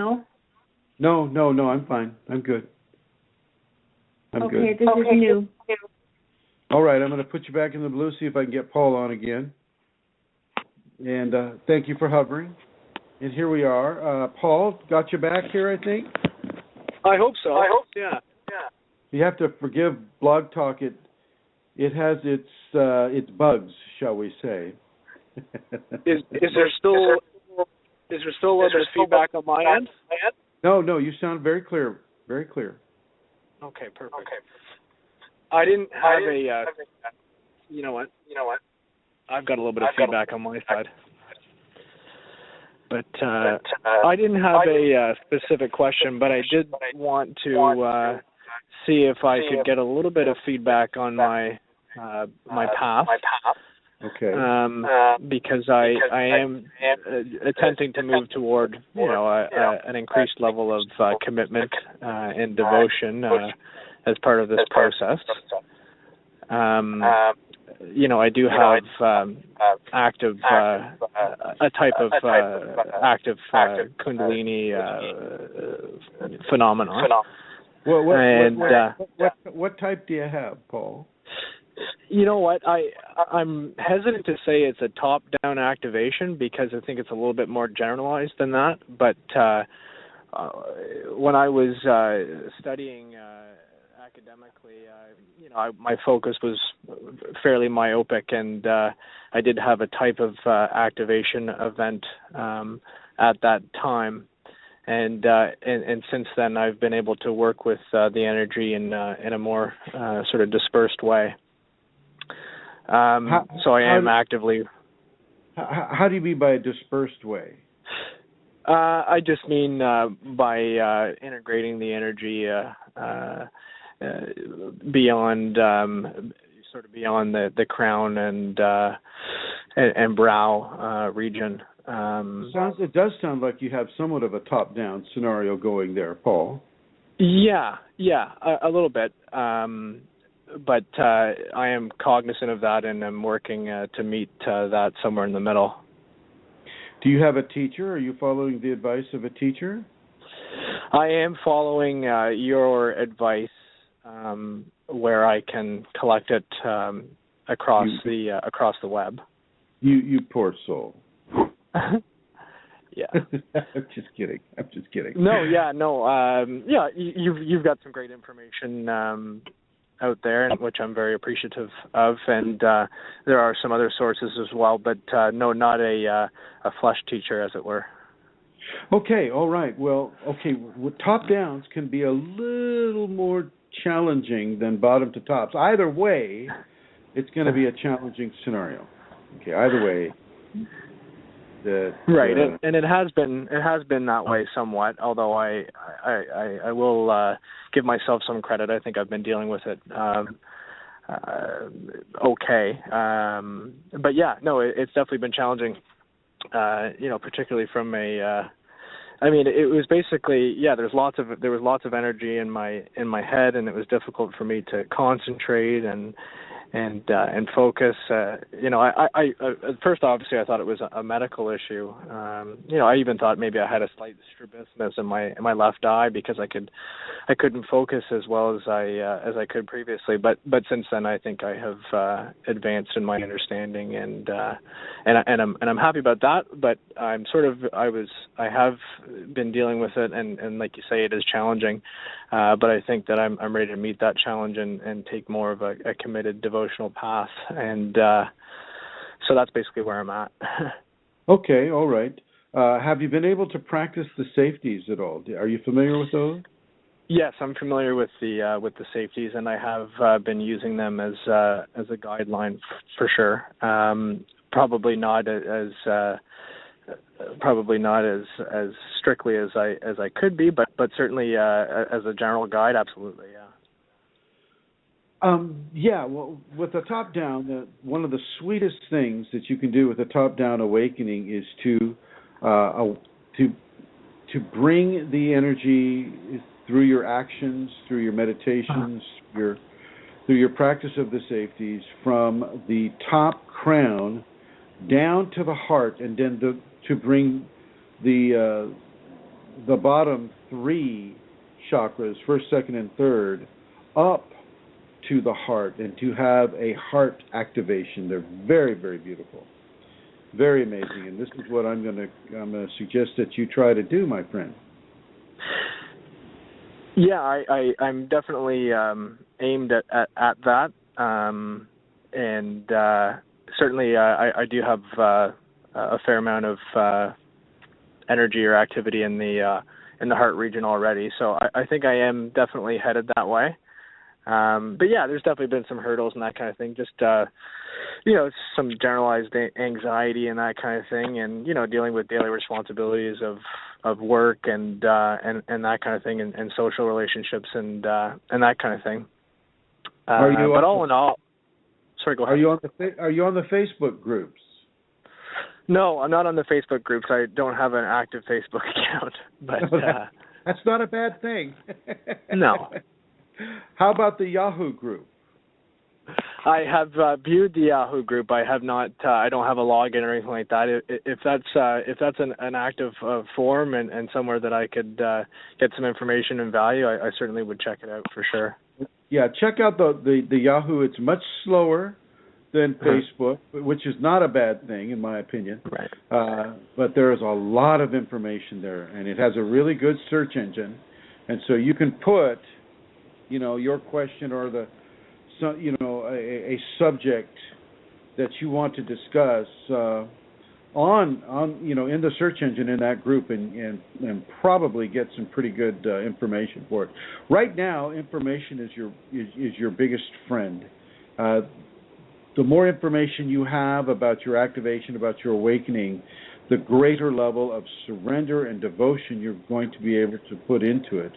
No. No. I'm fine. I'm good. I'm good. Okay, this is new. All right, I'm going to put you back in the blue. See if I can get Paul on again. And thank you for hovering. And here we are. Paul, got you back here, I think? I hope so. Yeah. You have to forgive BlogTalk. It has its bugs, shall we say. Is there still Is there still a little bit of feedback on my end? No, you sound very clear. Very clear. Okay, perfect. I didn't have a. You know what? I've got a little bit of feedback on my side. But I didn't have a specific question, but I did want to see if I could get a little bit of feedback on my path. Okay. Because I am attempting to move toward, an increased level of commitment and devotion as part of this process. I do have active a type of active Kundalini phenomenon. What type do you have, Paul? You know what? I'm hesitant to say it's a top-down activation because I think it's a little bit more generalized than that. But when I was studying academically, my focus was fairly myopic, and I did have a type of activation event at that time. And since then, I've been able to work with the energy in a more sort of dispersed way. So I am actively. How do you mean by a dispersed way? I just mean by integrating the energy beyond sort of beyond the crown and brow region. It does sound like you have somewhat of a top-down scenario going there, Paul. Yeah, a little bit. But I am cognizant of that, and I'm working to meet that somewhere in the middle. Do you have a teacher? Are you following the advice of a teacher? I am following your advice, where I can collect it across the web. You poor soul. Yeah. I'm just kidding. No. You've got some great information out there, which I'm very appreciative of, and there are some other sources as well, but no, not a flush teacher, as it were. Okay, all right. Well, top downs can be a little more challenging than bottom to tops. Either way, it's going to be a challenging scenario. Okay, either way. Right, and it has been that way somewhat. Although I will give myself some credit. I think I've been dealing with it okay. But yeah, no, it's definitely been challenging. Particularly from a. It was basically there was lots of energy in my head, and it was difficult for me to concentrate and focus. I first obviously I thought it was a medical issue. I even thought maybe I had a slight strabismus in my left eye because I couldn't focus as well as I could previously. But since then I think I have advanced in my understanding, and I'm happy about that. But I have been dealing with it, and like you say, it is challenging. But I think that I'm ready to meet that challenge and take more of a committed devotional path, and so that's basically where I'm at. Okay, all right. Have you been able to practice the safeties at all? Are you familiar with those? Yes, I'm familiar with the safeties, and I have been using them as a guideline for sure. Probably not as strictly as I could be, but certainly as a general guide, absolutely, yeah. Well, with a top-down, one of the sweetest things that you can do with a top-down awakening is to bring the energy through your actions, through your meditations, through your practice of the safeties, from the top crown down to the heart, and then to bring the bottom three chakras, first, second, and third, up to the heart, and to have a heart activation. They're very, very beautiful, very amazing, and this is what I'm going to suggest that you try to do, my friend. Yeah, I'm definitely aimed at that, and certainly I do have a fair amount of energy or activity in the heart region already. So I think I am definitely headed that way. But yeah, there's definitely been some hurdles and that kind of thing. Just some generalized anxiety and that kind of thing, and dealing with daily responsibilities of work and that kind of thing, and social relationships and that kind of thing. But all in all, sorry, go ahead. Are you on the Facebook groups? No, I'm not on the Facebook groups. I don't have an active Facebook account. But that's not a bad thing. No. How about the Yahoo group? I have viewed the Yahoo group. I have not. I don't have a login or anything like that. If that's an active forum and somewhere that I could get some information and value, I certainly would check it out for sure. Yeah, check out the Yahoo. It's much slower than Facebook, which is not a bad thing in my opinion. Right. But there is a lot of information there, and it has a really good search engine, and so you can put, your question or a subject that you want to discuss on in the search engine in that group, and probably get some pretty good information for it. Right now, information is your biggest friend. The more information you have about your activation, about your awakening, the greater level of surrender and devotion you're going to be able to put into it.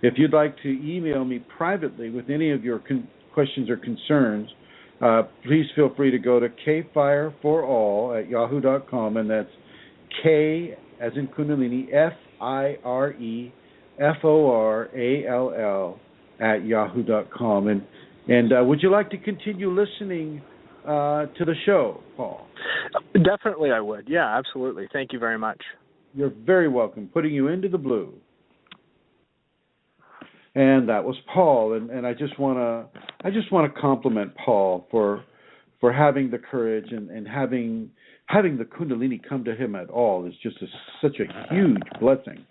If you'd like to email me privately with any of your questions or concerns, please feel free to go to kfireforall@yahoo.com, and that's K as in Kunalini, FIREFORALL @yahoo.com. And would you like to continue listening to the show, Paul? Definitely I would. Yeah, absolutely. Thank you very much. You're very welcome. Putting you into the blue. And that was Paul, and I just want to compliment Paul for having the courage and having the Kundalini come to him at all is just such a huge blessing,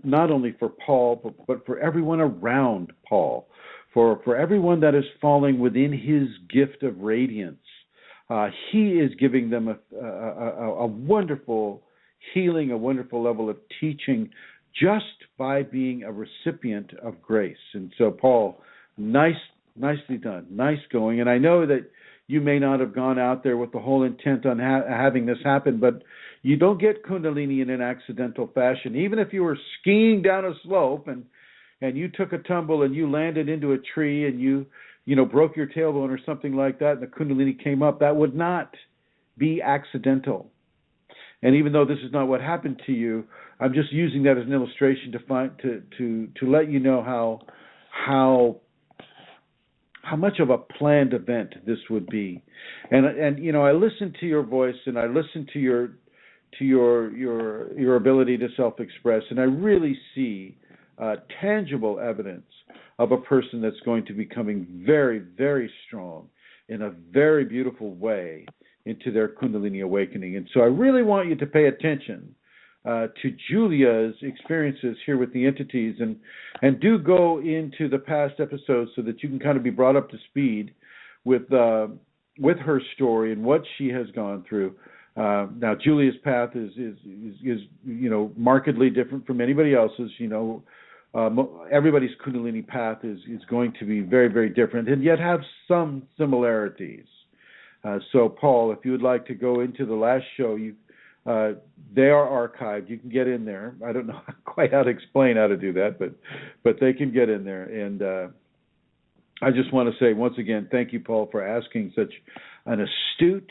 not only for Paul but for everyone around Paul, for everyone that is falling within his gift of radiance. He is giving them a wonderful healing, a wonderful level of teaching, just by being a recipient of grace. And so, Paul, nicely done, nice going. And I know that you may not have gone out there with the whole intent on having this happen, but you don't get Kundalini in an accidental fashion. Even if you were skiing down a slope and you took a tumble and you landed into a tree and you broke your tailbone or something like that, and the Kundalini came up, that would not be accidental. And even though this is not what happened to you, I'm just using that as an illustration to let you know how much of a planned event this would be. And I listened to your voice, and I listened to your ability to self-express, and I really see tangible evidence of a person that's going to be coming very, very strong in a very beautiful way into their Kundalini awakening. And so I really want you to pay attention to Julia's experiences here with the entities, and do go into the past episodes so that you can kind of be brought up to speed with her story and what she has gone through. Now, Julia's path is markedly different from anybody else's. Everybody's Kundalini path is going to be very, very different, and yet have some similarities. So, Paul, if you would like to go into the last show, they are archived. You can get in there. I don't know quite how to explain how to do that, but they can get in there. And I just want to say once again, thank you, Paul, for asking such an astute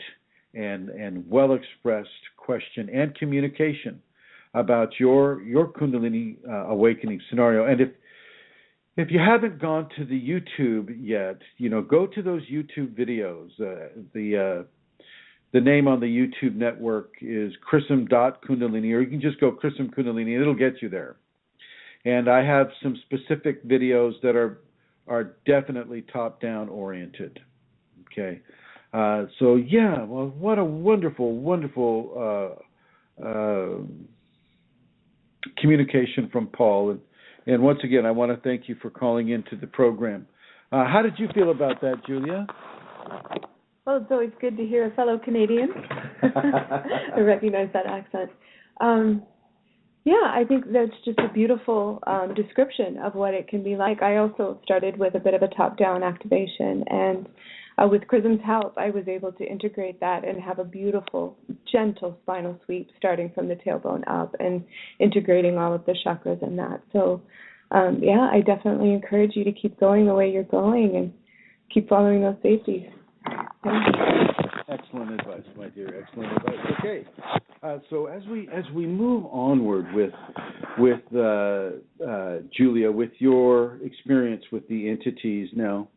and well-expressed question and communication about your Kundalini awakening scenario. And if you haven't gone to the YouTube yet, go to those YouTube videos. The name on the YouTube network is Chrism.Kundalini, or you can just go Chrism Kundalini, and it'll get you there. And I have some specific videos that are definitely top-down oriented. Okay. So, yeah, well, what a wonderful, wonderful communication from Paul. And once again, I want to thank you for calling into the program. How did you feel about that, Julia? Well, it's always good to hear a fellow Canadian. I recognize that accent. Yeah, I think that's just a beautiful description of what it can be like. I also started with a bit of a top-down activation, and with Chrism's help, I was able to integrate that and have a beautiful, gentle spinal sweep starting from the tailbone up and integrating all of the chakras in that. So, yeah, I definitely encourage you to keep going the way you're going and keep following those safeties. Yeah. Excellent advice, my dear. Excellent advice. Okay, so as we move onward with Julia, with your experience with the entities now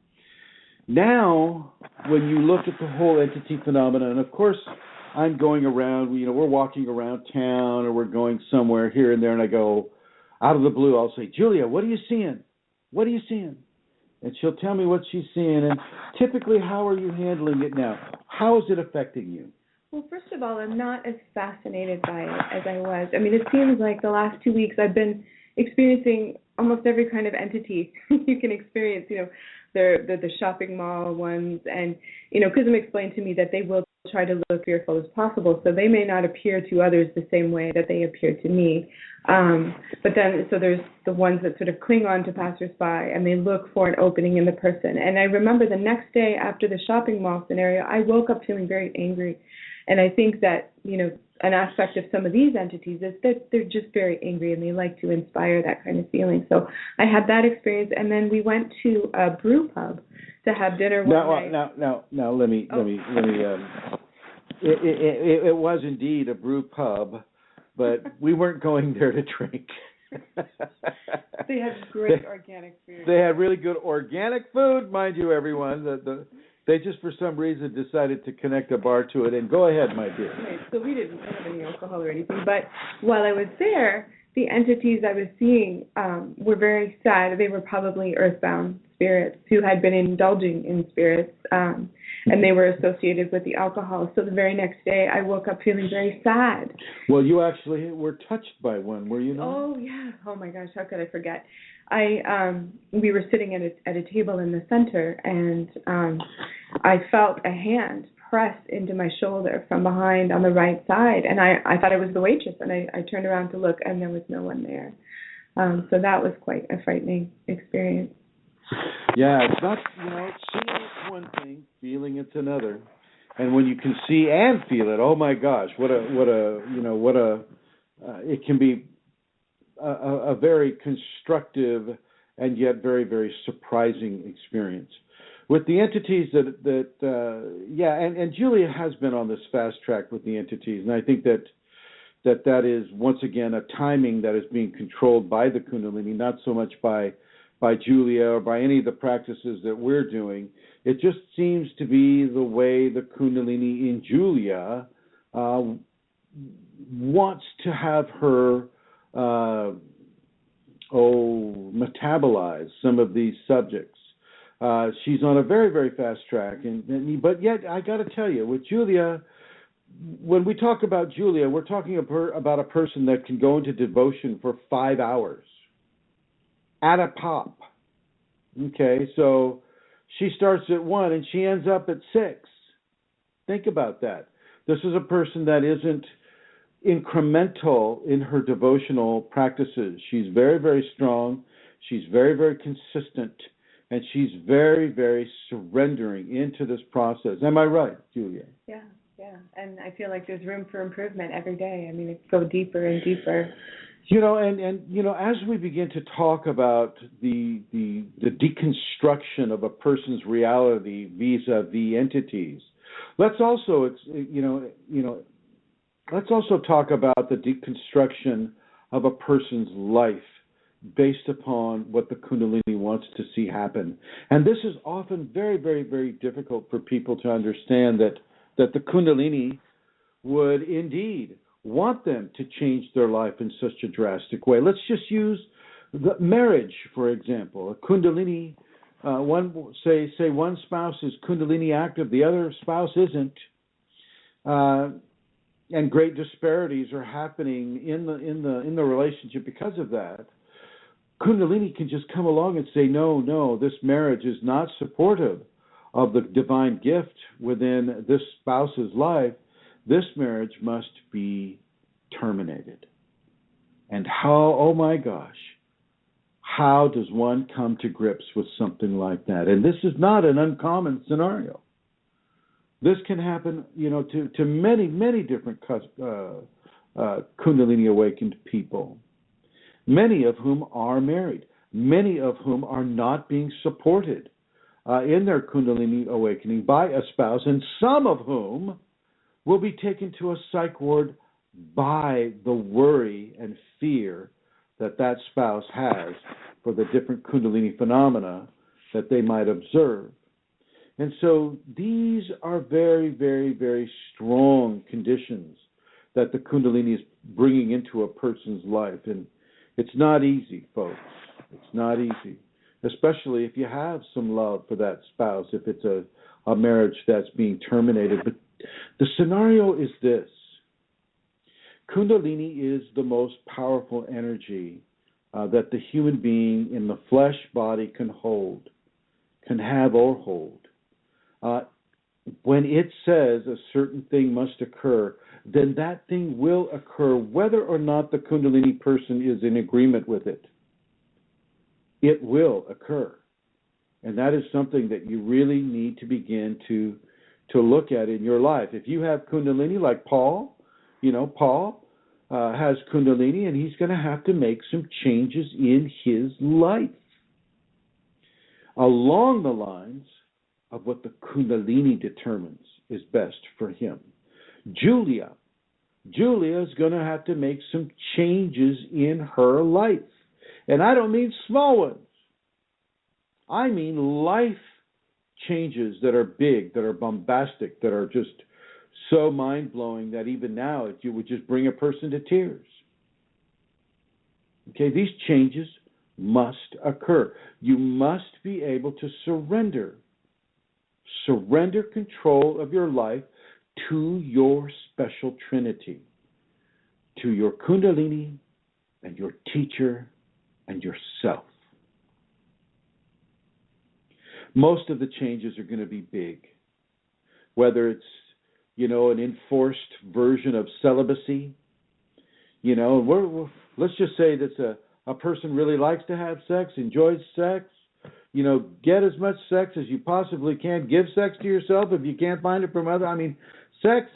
when you look at the whole entity phenomenon, and of course I'm going around, we're walking around town or we're going somewhere here and there, and I go out of the blue, I'll say, Julia, what are you seeing? What are you seeing? And she'll tell me what she's seeing. And typically, how are you handling it now? How is it affecting you? Well, first of all, I'm not as fascinated by it as I was. I mean, it seems like the last 2 weeks I've been experiencing almost every kind of entity you can experience, the shopping mall ones. And, Chrism explained to me that they will try to look fearful as possible, so they may not appear to others the same way that they appear to me. But then, so there's the ones that sort of cling on to passersby and they look for an opening in the person. And I remember the next day after the shopping mall scenario, I woke up feeling very angry. And I think that, an aspect of some of these entities is that they're just very angry and they like to inspire that kind of feeling. So I had that experience, and then we went to a brew pub to have dinner one night. Now, let me. It was indeed a brew pub, but we weren't going there to drink. They had great organic food. They had really good organic food, mind you, everyone. They just, for some reason, decided to connect a bar to it. And go ahead, my dear. Right, so we didn't have any alcohol or anything. But while I was there, the entities I was seeing were very sad. They were probably earthbound spirits who had been indulging in spirits, and they were associated with the alcohol. So the very next day, I woke up feeling very sad. Well, you actually were touched by one, were you not? Oh, yeah. Oh, my gosh, how could I forget? We were sitting at a table in the center, and I felt a hand press into my shoulder from behind on the right side, and I thought it was the waitress, and I turned around to look, and there was no one there. So that was quite a frightening experience. Yeah, it's not, seeing it's one thing, feeling it's another. And when you can see and feel it, oh my gosh, it can be a very constructive and yet very, very surprising experience. With the entities and Julia has been on this fast track with the entities, and I think that is, once again, a timing that is being controlled by the Kundalini, not so much by Julia or by any of the practices that we're doing. It just seems to be the way the Kundalini in Julia wants to have her metabolize some of these subjects. She's on a very, very fast track, but yet I got to tell you, with Julia, when we talk about Julia, we're talking about a person that can go into devotion for 5 hours at a pop. Okay, so she starts at 1 and she ends up at 6. Think about that. This is a person that isn't incremental in her devotional practices. She's very, very strong. She's very, very consistent. And she's very, very surrendering into this process. Am I right, Julia? Yeah. And I feel like there's room for improvement every day. I mean, it's go deeper and deeper. As we begin to talk about the deconstruction of a person's reality vis-a-vis entities, let's also talk about the deconstruction of a person's life based upon what the Kundalini wants to see happen. And this is often very, very, very difficult for people to understand that the Kundalini would indeed want them to change their life in such a drastic way. Let's just use the marriage, for example. A Kundalini, one spouse is Kundalini active, the other spouse isn't, and great disparities are happening in the relationship because of that. Kundalini can just come along and say, no, this marriage is not supportive of the divine gift within this spouse's life. This marriage must be terminated. And how, oh my gosh, how does one come to grips with something like that? And this is not an uncommon scenario. This can happen, to many, many different Kundalini awakened people, many of whom are married, many of whom are not being supported in their Kundalini awakening by a spouse, and some of whom will be taken to a psych ward by the worry and fear that spouse has for the different Kundalini phenomena that they might observe. And so these are very, very, very strong conditions that the Kundalini is bringing into a person's life. And it's not easy, folks. It's not easy, especially if you have some love for that spouse, if it's a marriage that's being terminated. But the scenario is this. Kundalini is the most powerful energy that the human being in the flesh body can hold, can have or hold. When it says a certain thing must occur, then that thing will occur whether or not the Kundalini person is in agreement with it. It will occur. And that is something that you really need to begin to look at in your life. If you have Kundalini like Paul, Paul has Kundalini, and he's going to have to make some changes in his life along the lines of what the Kundalini determines is best for him. Julia is going to have to make some changes in her life. And I don't mean small ones. I mean life changes that are big, that are bombastic, that are just so mind-blowing that even now it would just bring a person to tears. Okay, these changes must occur. You must be able to surrender control of your life to your special trinity, to your Kundalini and your teacher and yourself. Most of the changes are going to be big, whether it's an enforced version of celibacy. Let's just say that a person really likes to have sex, enjoys sex. Get as much sex as you possibly can. Give sex to yourself if you can't find it from others. Sex.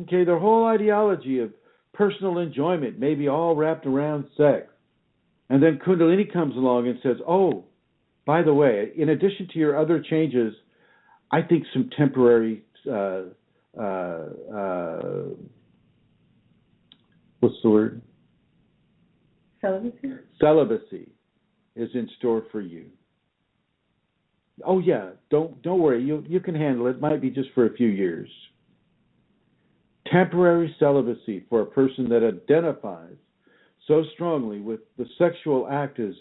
Okay, their whole ideology of personal enjoyment may be all wrapped around sex. And then Kundalini comes along and says, oh, by the way, in addition to your other changes, I think some temporary, what's the word? Celibacy is in store for you. Oh yeah, don't worry, you can handle it. It might be just for a few years. Temporary celibacy for a person that identifies so strongly with the sexual act as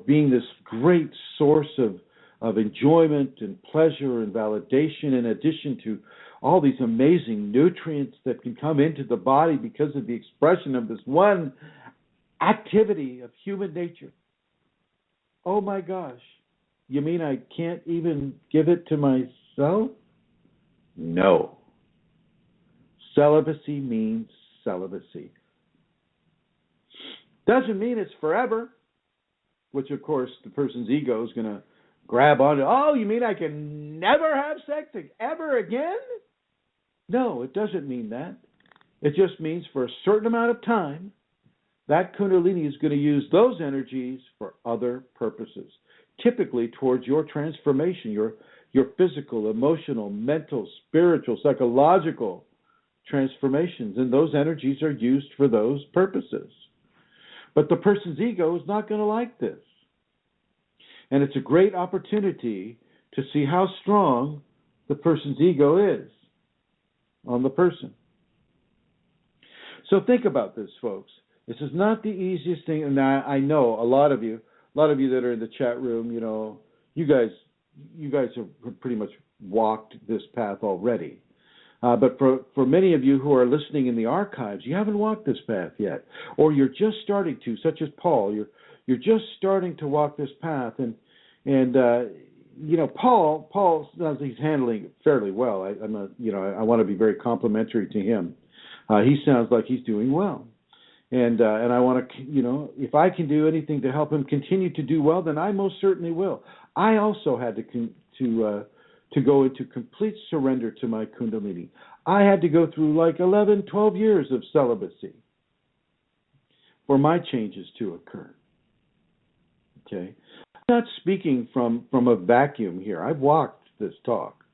being this great source of enjoyment and pleasure and validation, in addition to all these amazing nutrients that can come into the body because of the expression of this one activity of human nature. Oh my gosh, you mean I can't even give it to myself? No. Celibacy means celibacy. Doesn't mean it's forever, which of course the person's ego is going to grab onto. Oh, you mean I can never have sex ever again? No, it doesn't mean that. It just means for a certain amount of time, that Kundalini is going to use those energies for other purposes, typically towards your transformation, your physical, emotional, mental, spiritual, psychological transformations, and those energies are used for those purposes. But the person's ego is not going to like this. And it's a great opportunity to see how strong the person's ego is on the person. So think about this, folks. This is not the easiest thing, and I know a lot of you that are in the chat room, you guys have pretty much walked this path already. But for many of you who are listening in the archives, you haven't walked this path yet, or you're just starting to, such as Paul. You're just starting to walk this path, and Paul sounds he's handling it fairly well. I'm not, I want to be very complimentary to him. He sounds like he's doing well. And I want to, if I can do anything to help him continue to do well, then I most certainly will. I also had to go into complete surrender to my Kundalini. I had to go through like 11, 12 years of celibacy for my changes to occur. Okay, I'm not speaking from a vacuum here. I've walked this talk.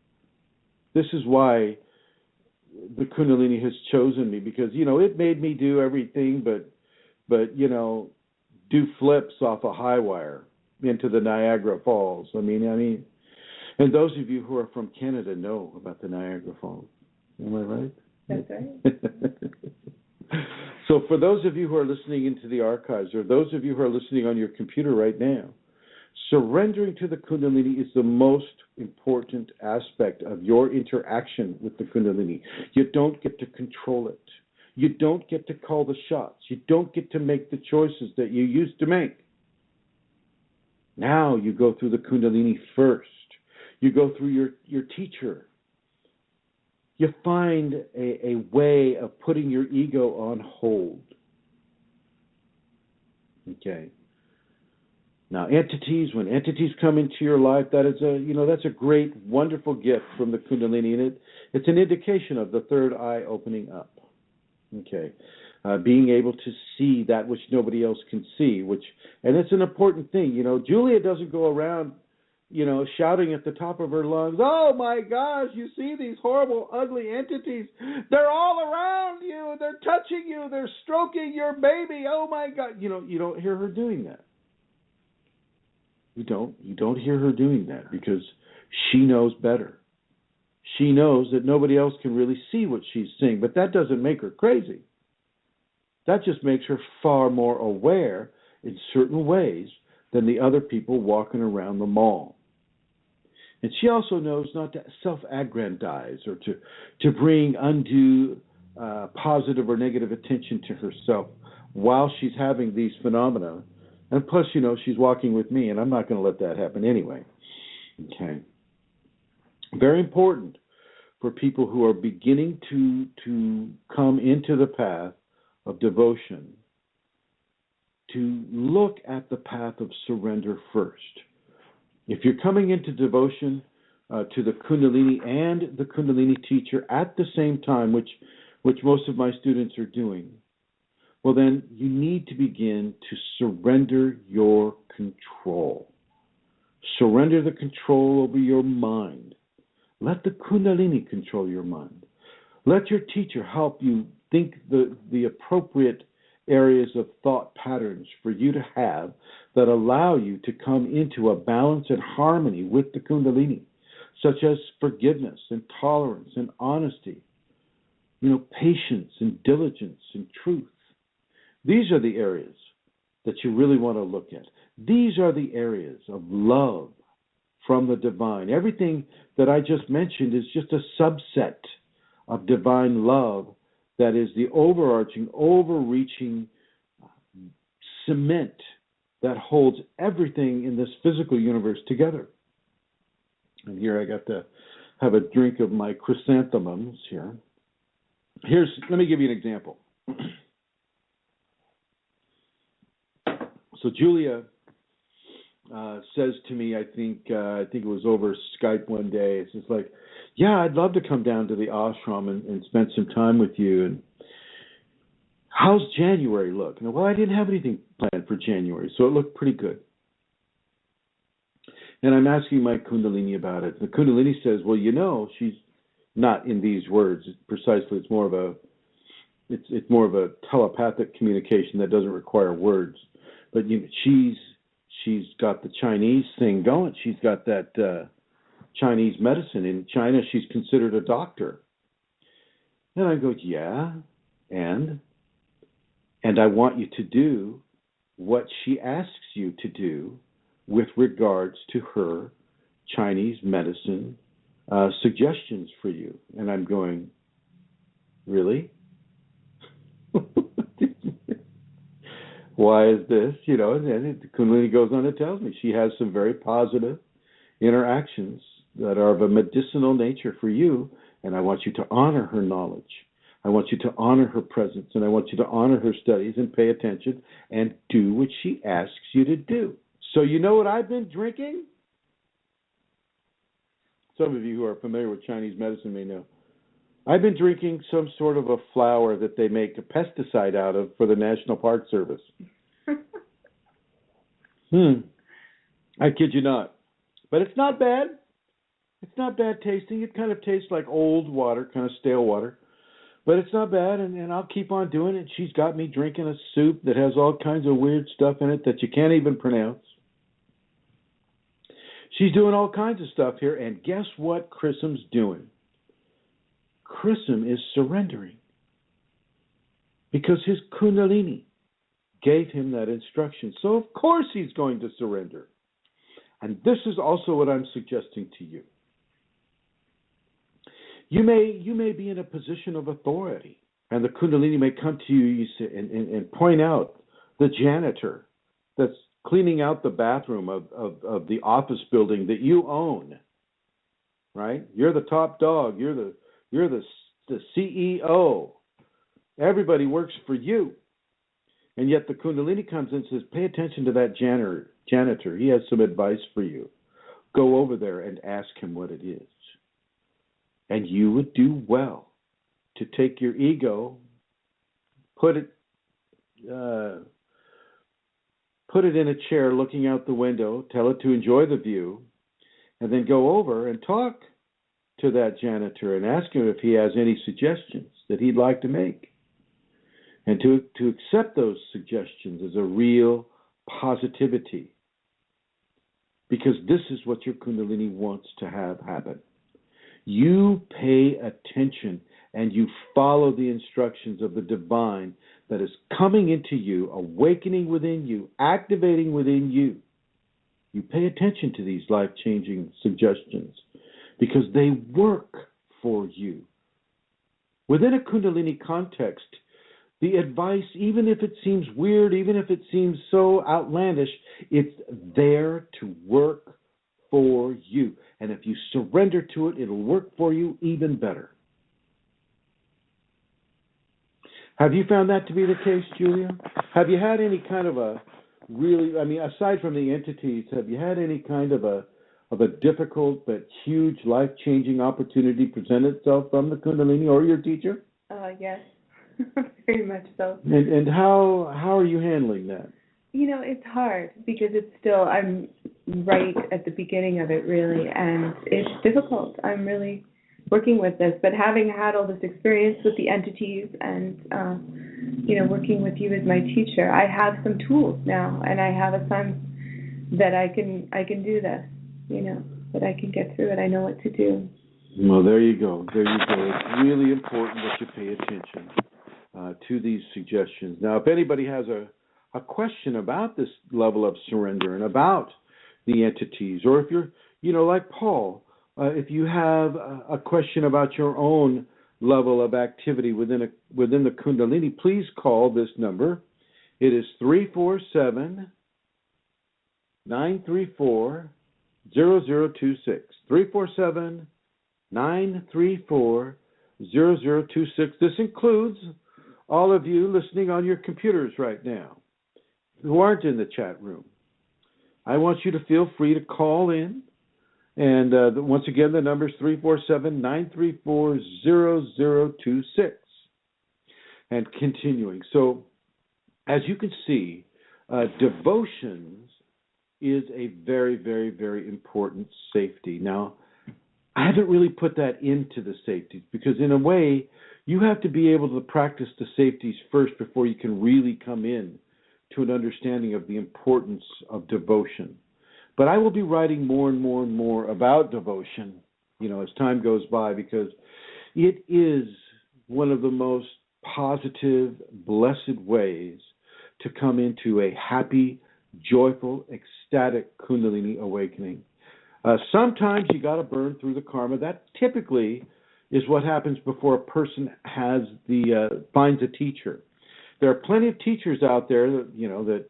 This is why the Kundalini has chosen me, because it made me do everything but do flips off a high wire into the Niagara Falls. I mean, and those of you who are from Canada know about the Niagara Falls. Am I right? That's right. So for those of you who are listening into the archives, or those of you who are listening on your computer right now, surrendering to the Kundalini is the most important aspect of your interaction with the Kundalini. You don't get to control it. You don't get to call the shots. You don't get to make the choices that you used to make. Now you go through the Kundalini first. You go through your teacher. You find a way of putting your ego on hold. Okay. Now, when entities come into your life, that is that's a great, wonderful gift from the Kundalini, and it's an indication of the third eye opening up. Okay, being able to see that which nobody else can see, and it's an important thing. Julia doesn't go around, shouting at the top of her lungs, "Oh my gosh, you see these horrible, ugly entities? They're all around you. They're touching you. They're stroking your baby. Oh my God!" You don't hear her doing that. You don't hear her doing that, because she knows better. She knows that nobody else can really see what she's seeing, but that doesn't make her crazy. That just makes her far more aware in certain ways than the other people walking around the mall. And she also knows not to self-aggrandize or to bring undue positive or negative attention to herself while she's having these phenomena. And plus, she's walking with me, and I'm not going to let that happen anyway. Okay. Very important for people who are beginning to come into the path of devotion to look at the path of surrender first. If you're coming into devotion to the Kundalini and the Kundalini teacher at the same time, which most of my students are doing, well, then you need to begin to surrender your control. Surrender the control over your mind. Let the Kundalini control your mind. Let your teacher help you think the appropriate areas of thought patterns for you to have that allow you to come into a balance and harmony with the Kundalini, such as forgiveness and tolerance and honesty, patience and diligence and truth. These are the areas that you really want to look at. These are the areas of love from the divine. Everything that I just mentioned is just a subset of divine love that is the overreaching cement that holds everything in this physical universe together. And here I got to have a drink of my chrysanthemums here. Let me give you an example. So Julia says to me, I think it was over Skype one day, it's just like, yeah, I'd love to come down to the ashram and spend some time with you. And how's January look? Well, I didn't have anything planned for January, so it looked pretty good. And I'm asking my Kundalini about it. The Kundalini says, well, she's not in these words precisely. It's more of a telepathic communication that doesn't require words. But she's got the Chinese thing going. She's got that Chinese medicine. In China, she's considered a doctor. And I go, yeah, and I want you to do what she asks you to do with regards to her Chinese medicine suggestions for you. And I'm going, really? Why is this? And then Kunalini goes on and tells me she has some very positive interactions that are of a medicinal nature for you, and I want you to honor her knowledge. I want you to honor her presence, and I want you to honor her studies and pay attention and do what she asks you to do. So you know what I've been drinking? Some of you who are familiar with Chinese medicine may know. I've been drinking some sort of a flower that they make a pesticide out of for the National Park Service. I kid you not. But it's not bad. It's not bad tasting. It kind of tastes like old water, kind of stale water. But it's not bad, and I'll keep on doing it. She's got me drinking a soup that has all kinds of weird stuff in it that you can't even pronounce. She's doing all kinds of stuff here, and guess what Chrism's doing? Chrism is surrendering because his Kundalini gave him that instruction. So of course he's going to surrender. And this is also what I'm suggesting to you. You may be in a position of authority, and the Kundalini may come to you and point out the janitor that's cleaning out the bathroom of the office building that you own. Right? You're the top dog. You're the CEO. Everybody works for you. And yet the Kundalini comes in and says, pay attention to that janitor. He has some advice for you. Go over there and ask him what it is. And you would do well to take your ego, put it in a chair looking out the window, tell it to enjoy the view, and then go over and talk to that janitor and ask him if he has any suggestions that he'd like to make. And to accept those suggestions as a real positivity. Because this is what your Kundalini wants to have happen. You pay attention and you follow the instructions of the divine that is coming into you, awakening within you, activating within you. You pay attention to these life-changing suggestions because they work for you. Within a Kundalini context, the advice, even if it seems weird, even if it seems so outlandish, it's there to work for you. And if you surrender to it, it'll work for you even better. Have you found that to be the case, Julia? Have you had any kind of a really, aside from the entities, have you had any kind of a difficult but huge life-changing opportunity present itself from the Kundalini or your teacher? Yes, very much so. And how are you handling that? It's hard because I'm right at the beginning of it, really, and it's difficult. I'm really working with this, but having had all this experience with the entities and, working with you as my teacher, I have some tools now, and I have a sense that I can do this, that I can get through it. I know what to do. Well, there you go. It's really important that you pay attention to these suggestions. Now, if anybody has a question about this level of surrender and about the entities, or if you're, like Paul, if you have a question about your own level of activity within the Kundalini, please call this number. It is 347-934-0026. 347-934-0026. This includes all of you listening on your computers right now who aren't in the chat room. I want you to feel free to call in. And once again, the number is 347-934-0026. And continuing. So, as you can see, devotions is a very, very, very important safety. Now, I haven't really put that into the safeties because in a way, you have to be able to practice the safeties first before you can really come in to an understanding of the importance of devotion. But I will be writing more and more and more about devotion, as time goes by, because it is one of the most positive, blessed ways to come into a happy, joyful, ecstatic Kundalini awakening. Sometimes you got to burn through the karma. That typically is what happens before a person finds a teacher. There are plenty of teachers out there that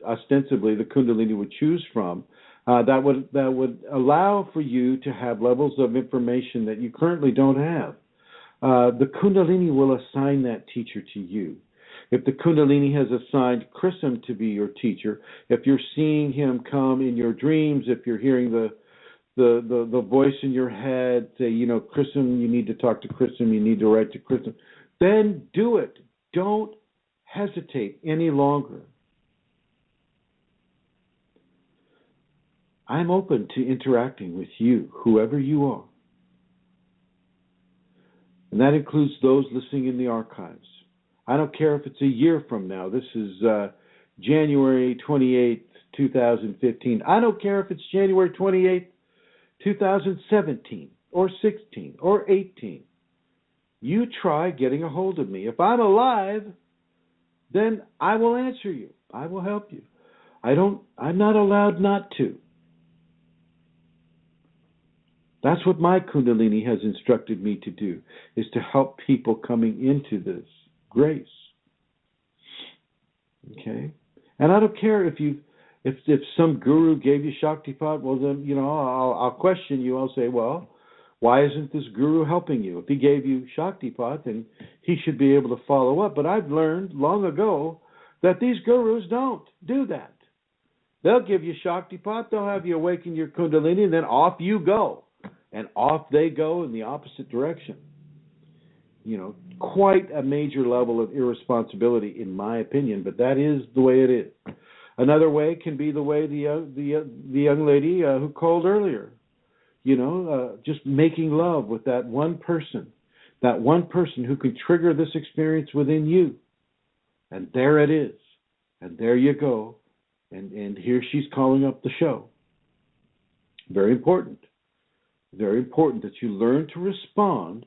ostensibly the Kundalini would choose from, that would allow for you to have levels of information that you currently don't have. The Kundalini will assign that teacher to you. If the Kundalini has assigned Chrism to be your teacher, if you're seeing him come in your dreams, if you're hearing the voice in your head say, Chrism, you need to talk to Chrism, you need to write to Chrism, then do it. Don't hesitate any longer. I'm open to interacting with you, whoever you are. And that includes those listening in the archives. I don't care if it's a year from now. This is January 28th, 2015. I don't care if it's January 28th, 2017, or 16, or 18. You try getting a hold of me. If I'm alive, then I will answer you. I will help you. I'm not allowed not to. That's what my Kundalini has instructed me to do, is to help people coming into this grace. Okay? And I don't care if some guru gave you Shaktipat, well then, I'll question you. I'll say, well, why isn't this guru helping you? If he gave you Shaktipat, then he should be able to follow up. But I've learned long ago that these gurus don't do that. They'll give you Shaktipat, they'll have you awaken your Kundalini, and then off you go. And off they go in the opposite direction. Quite a major level of irresponsibility, in my opinion, but that is the way it is. Another way can be the way the young lady who called earlier. Just making love with that one person who can trigger this experience within you. And there it is. And there you go. And here she's calling up the show. Very important. Very important that you learn to respond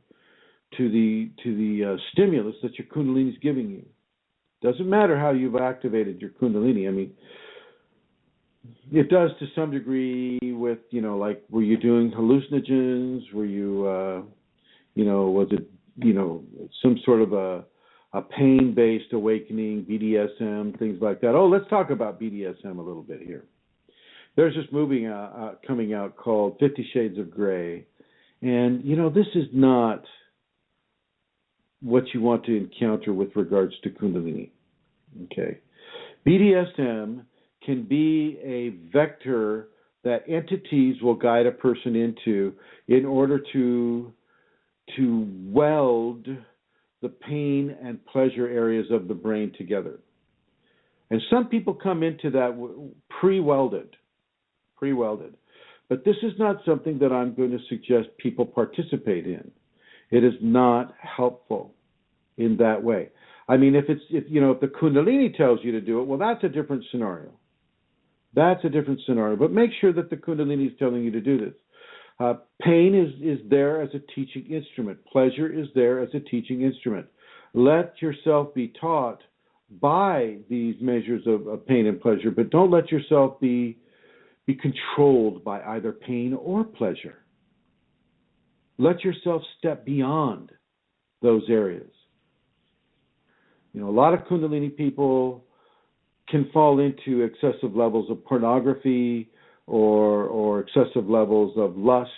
to the stimulus that your Kundalini is giving you. Doesn't matter how you've activated your Kundalini. I mean, it does to some degree with, like, were you doing hallucinogens? Were you, was it, some sort of a pain-based awakening, BDSM, things like that. Oh, let's talk about BDSM a little bit here. There's this movie coming out called 50 Shades of Grey. And, this is not what you want to encounter with regards to Kundalini. Okay. BDSM can be a vector that entities will guide a person into in order to weld the pain and pleasure areas of the brain together. And some people come into that pre-welded. But this is not something that I'm going to suggest people participate in. It is not helpful in that way. I mean, if the Kundalini tells you to do it, well, that's a different scenario. But make sure that the Kundalini is telling you to do this. Pain is there as a teaching instrument. Pleasure is there as a teaching instrument. Let yourself be taught by these measures of pain and pleasure, but don't let yourself be controlled by either pain or pleasure. Let yourself step beyond those areas. A lot of Kundalini people can fall into excessive levels of pornography or excessive levels of lust,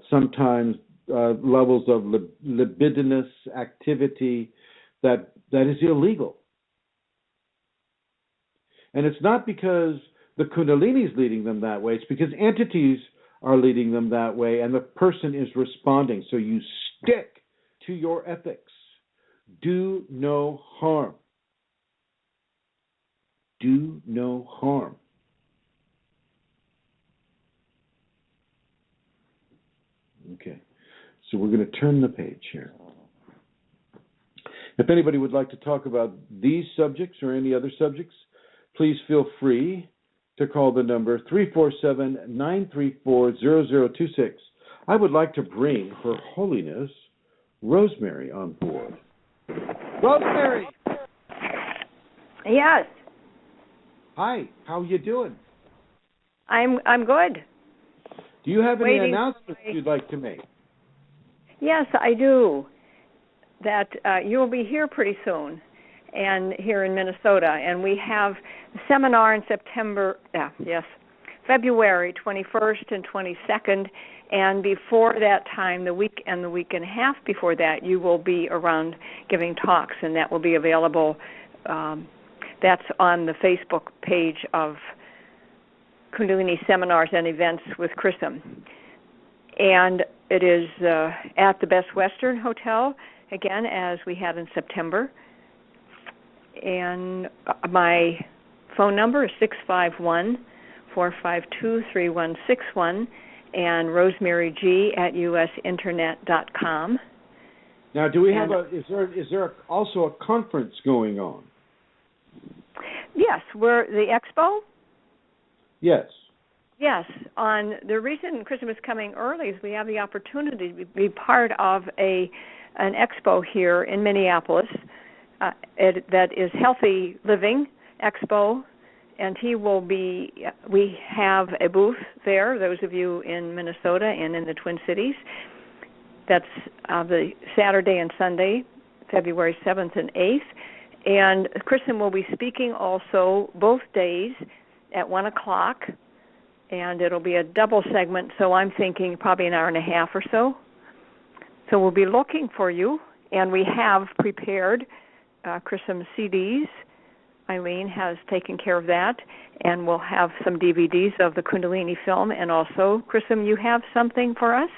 sometimes levels of libidinous activity that is illegal. And it's not because the Kundalini is leading them that way. It's because entities are leading them that way, and the person is responding. So you stick to your ethics. Do no harm. Do no harm. Okay. So we're going to turn the page here. If anybody would like to talk about these subjects or any other subjects, please feel free to call the number 347-934-0026. I would like to bring Her Holiness Rosemary on board. Rosemary! Yes. Hi, how are you doing? I'm good. Do you have any announcements you'd like to make? Yes, I do. That you'll be here pretty soon, and here in Minnesota, and we have a seminar in September. February 21st and 22nd, and before that time, the week and a half before that, you will be around giving talks, and that will be available. That's on the Facebook page of Kundalini Seminars and Events with Chrism. And it is at the Best Western Hotel, again, as we had in September. And my phone number is 651-452-3161, and Rosemary G at usinternet.com. Now, do we have is there also a conference going on? Yes, we're the expo. Yes. Yes. On the reason Chrism is coming early is we have the opportunity to be part of an expo here in Minneapolis that is Healthy Living Expo, and we have a booth there, those of you in Minnesota and in the Twin Cities. That's the Saturday and Sunday, February 7th and 8th. And Chrism will be speaking also both days at 1 o'clock, and it'll be a double segment, so I'm thinking probably an hour and a half or so. So we'll be looking for you, and we have prepared Chrism CDs. Eileen has taken care of that, and we'll have some DVDs of the Kundalini film. And also, Chrism, you have something for us?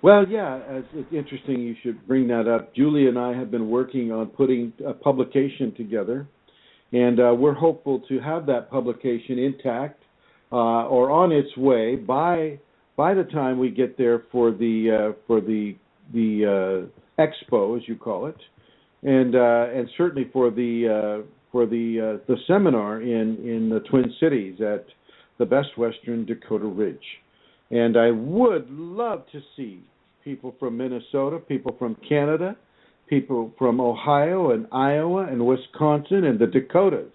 Well, yeah, it's interesting you should bring that up. Julie and I have been working on putting a publication together, and we're hopeful to have that publication intact or on its way by the time we get there for the expo, as you call it, and certainly for the seminar in the Twin Cities at the Best Western Dakota Ridge. And I would love to see people from Minnesota, people from Canada, people from Ohio and Iowa and Wisconsin and the Dakotas.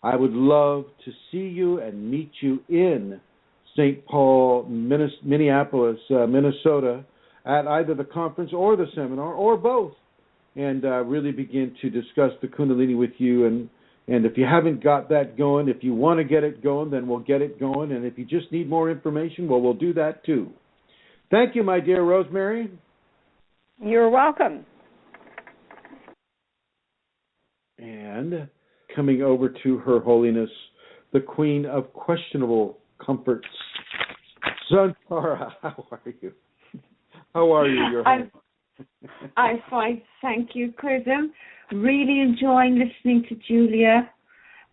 I would love to see you and meet you in St. Paul, Minneapolis, Minnesota, at either the conference or the seminar or both, and really begin to discuss the Kundalini with you. And if you haven't got that going, if you want to get it going, then we'll get it going. And if you just need more information, well, we'll do that too. Thank you, my dear Rosemary. You're welcome. And coming over to Her Holiness, the Queen of Questionable Comforts, Santara, how are you? How are you, Your Highness? I'm fine, thank you, Chrism. Really enjoying listening to Julia.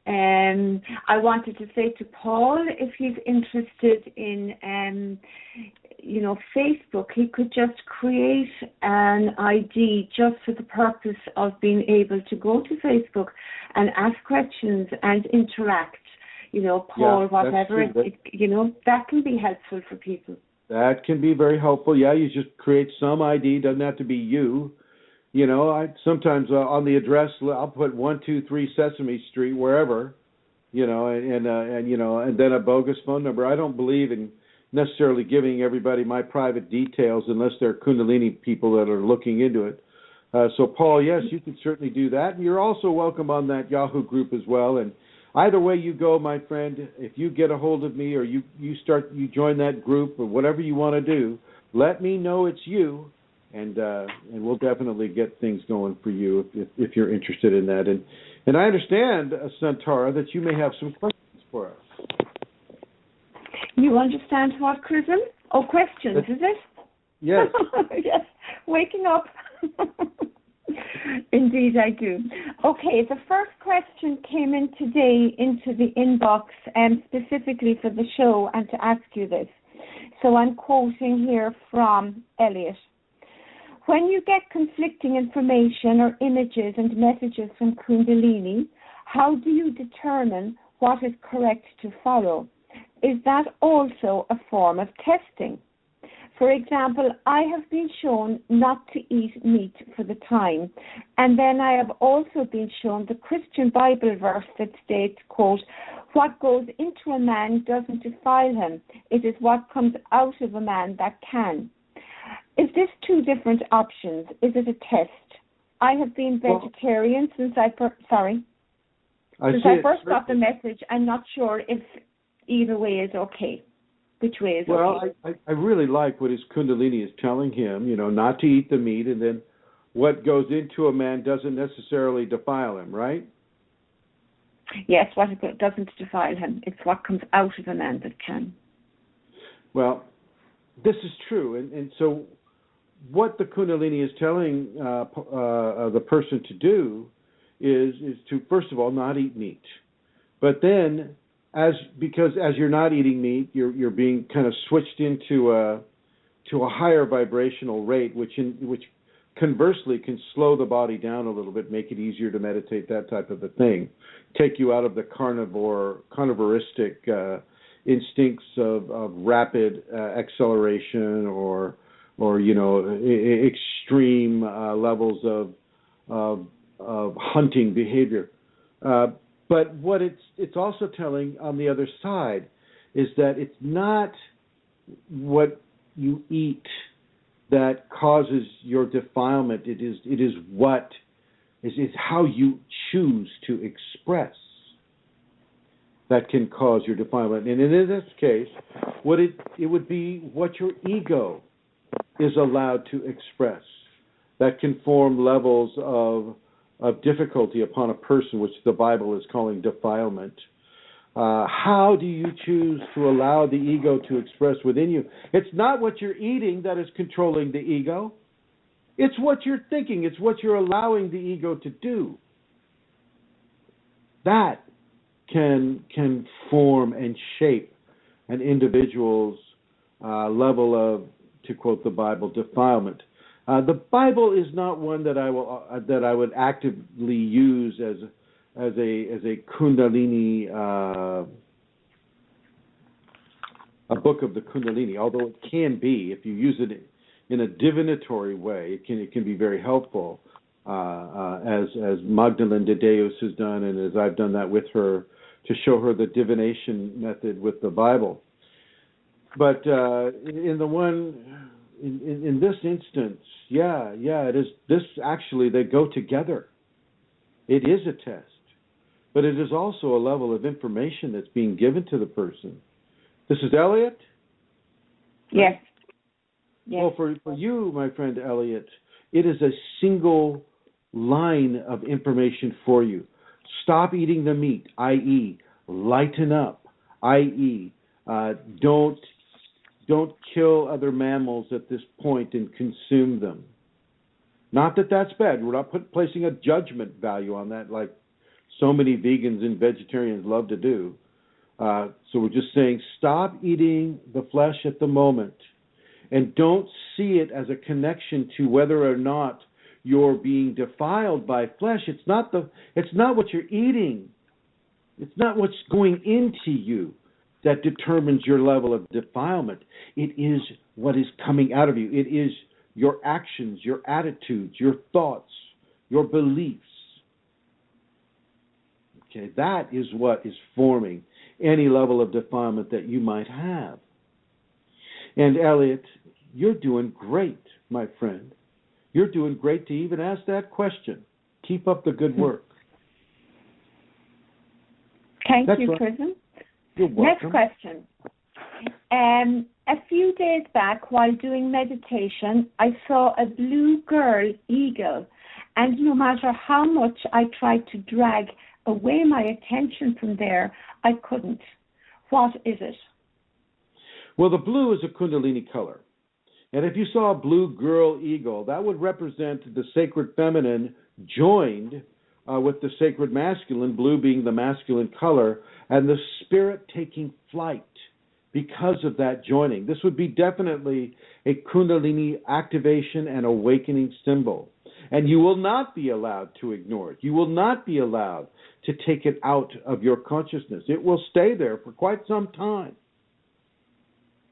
I wanted to say to Paul, if he's interested in, Facebook, he could just create an ID just for the purpose of being able to go to Facebook and ask questions and interact. Paul, whatever, that can be helpful for people. That can be very helpful. Yeah, you just create some ID. Doesn't have to be you. I sometimes on the address I'll put 123 Sesame Street wherever, and then a bogus phone number. I don't believe in necessarily giving everybody my private details unless they're Kundalini people that are looking into it. So Paul, yes, you can certainly do that, and you're also welcome on that Yahoo group as well. And either way you go, my friend, if you get a hold of me or you join that group or whatever you want to do, let me know it's you, and we'll definitely get things going for you if you're interested in that. And I understand, Santara, that you may have some questions for us. You understand what, Chrism? Oh, questions, is it? Yes. Yes, waking up. Indeed, I do. Okay, the first question came in today into the inbox specifically for the show and to ask you this. So I'm quoting here from Elliot. When you get conflicting information or images and messages from Kundalini, how do you determine what is correct to follow? Is that also a form of testing? For example, I have been shown not to eat meat for the time, and then I have also been shown the Christian Bible verse that states, quote, what goes into a man doesn't defile him. It is what comes out of a man that can. Is this two different options? Is it a test? I have been vegetarian since I first got the message. I'm not sure if either way is okay. Which way is okay? Well, I really like what his Kundalini is telling him, not to eat the meat, and then what goes into a man doesn't necessarily defile him, right? Yes, what doesn't defile him. It's what comes out of a man that can. Well, this is true. And so what the Kundalini is telling the person to do is to, first of all, not eat meat. But then, because as you're not eating meat, you're being kind of switched into a higher vibrational rate, which conversely can slow the body down a little bit, make it easier to meditate, that type of a thing, take you out of the carnivoristic instincts of rapid acceleration or extreme levels of hunting behavior. But what it's also telling on the other side is that it's not what you eat that causes your defilement. It is how you choose to express that can cause your defilement. And in this case, it would be what your ego is allowed to express that can form levels of difficulty upon a person, which the Bible is calling defilement. How do you choose to allow the ego to express within you? It's not what you're eating that is controlling the ego. It's what you're thinking. It's what you're allowing the ego to do. That can form and shape an individual's level of, to quote the Bible, defilement. The Bible is not one that I would actively use as a Kundalini, a book of the Kundalini. Although it can be, if you use it in a divinatory way, it can be very helpful. As Magdalene de Deus has done, and as I've done that with her, to show her the divination method with the Bible. But in this instance, it is. This actually, they go together. It is a test, but it is also a level of information that's being given to the person. This is Elliot? Yes. Yes. Well, for you, my friend Elliot, it is a single line of information for you. Stop eating the meat, i.e., lighten up, i.e., don't kill other mammals at this point and consume them. Not that that's bad. We're not placing a judgment value on that like so many vegans and vegetarians love to do. So we're just saying stop eating the flesh at the moment and don't see it as a connection to whether or not you're being defiled by flesh. It's not what you're eating. It's not what's going into you that determines your level of defilement. It is what is coming out of you. It is your actions, your attitudes, your thoughts, your beliefs. Okay, that is what is forming any level of defilement that you might have. And Elliot, you're doing great, my friend. You're doing great to even ask that question. Keep up the good work. Thank you, Chrism. You're welcome. Next question. A few days back, while doing meditation, I saw a blue girl eagle, and no matter how much I tried to drag away my attention from there, I couldn't. What is it? Well, the blue is a Kundalini color. And if you saw a blue girl eagle, that would represent the sacred feminine joined with the sacred masculine, blue being the masculine color, and the spirit taking flight because of that joining. This would be definitely a Kundalini activation and awakening symbol. And you will not be allowed to ignore it. You will not be allowed to take it out of your consciousness. It will stay there for quite some time.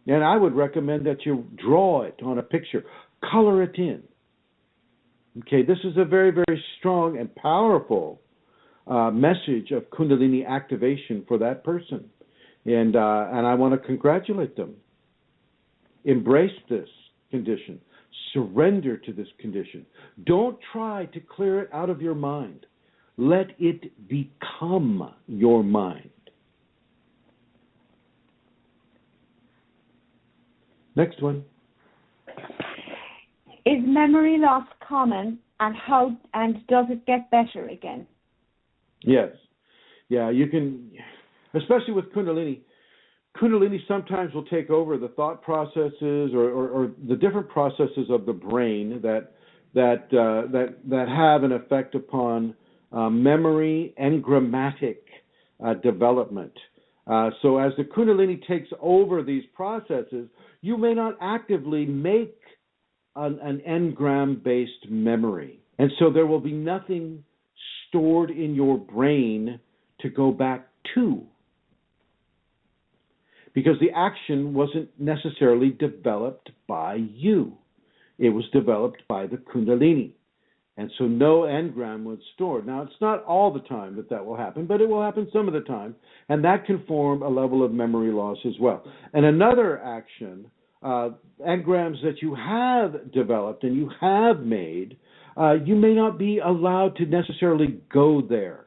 And I would recommend that you draw it on a picture, color it in. Okay, this is a very, very strong and powerful message of Kundalini activation for that person. And I want to congratulate them. Embrace this condition. Surrender to this condition. Don't try to clear it out of your mind. Let it become your mind. Next one. Is memory loss common, and does it get better again? Yes. Yeah, you can, especially with Kundalini. Kundalini sometimes will take over the thought processes or the different processes of the brain that have an effect upon memory and grammatic development. So as the Kundalini takes over these processes, you may not actively make an engram-based memory. And so there will be nothing stored in your brain to go back to, because the action wasn't necessarily developed by you. It was developed by the Kundalini. And so no engram was stored. Now, it's not all the time that will happen, but it will happen some of the time. And that can form a level of memory loss as well. And another action, engrams that you have developed and you have made, you may not be allowed to necessarily go there,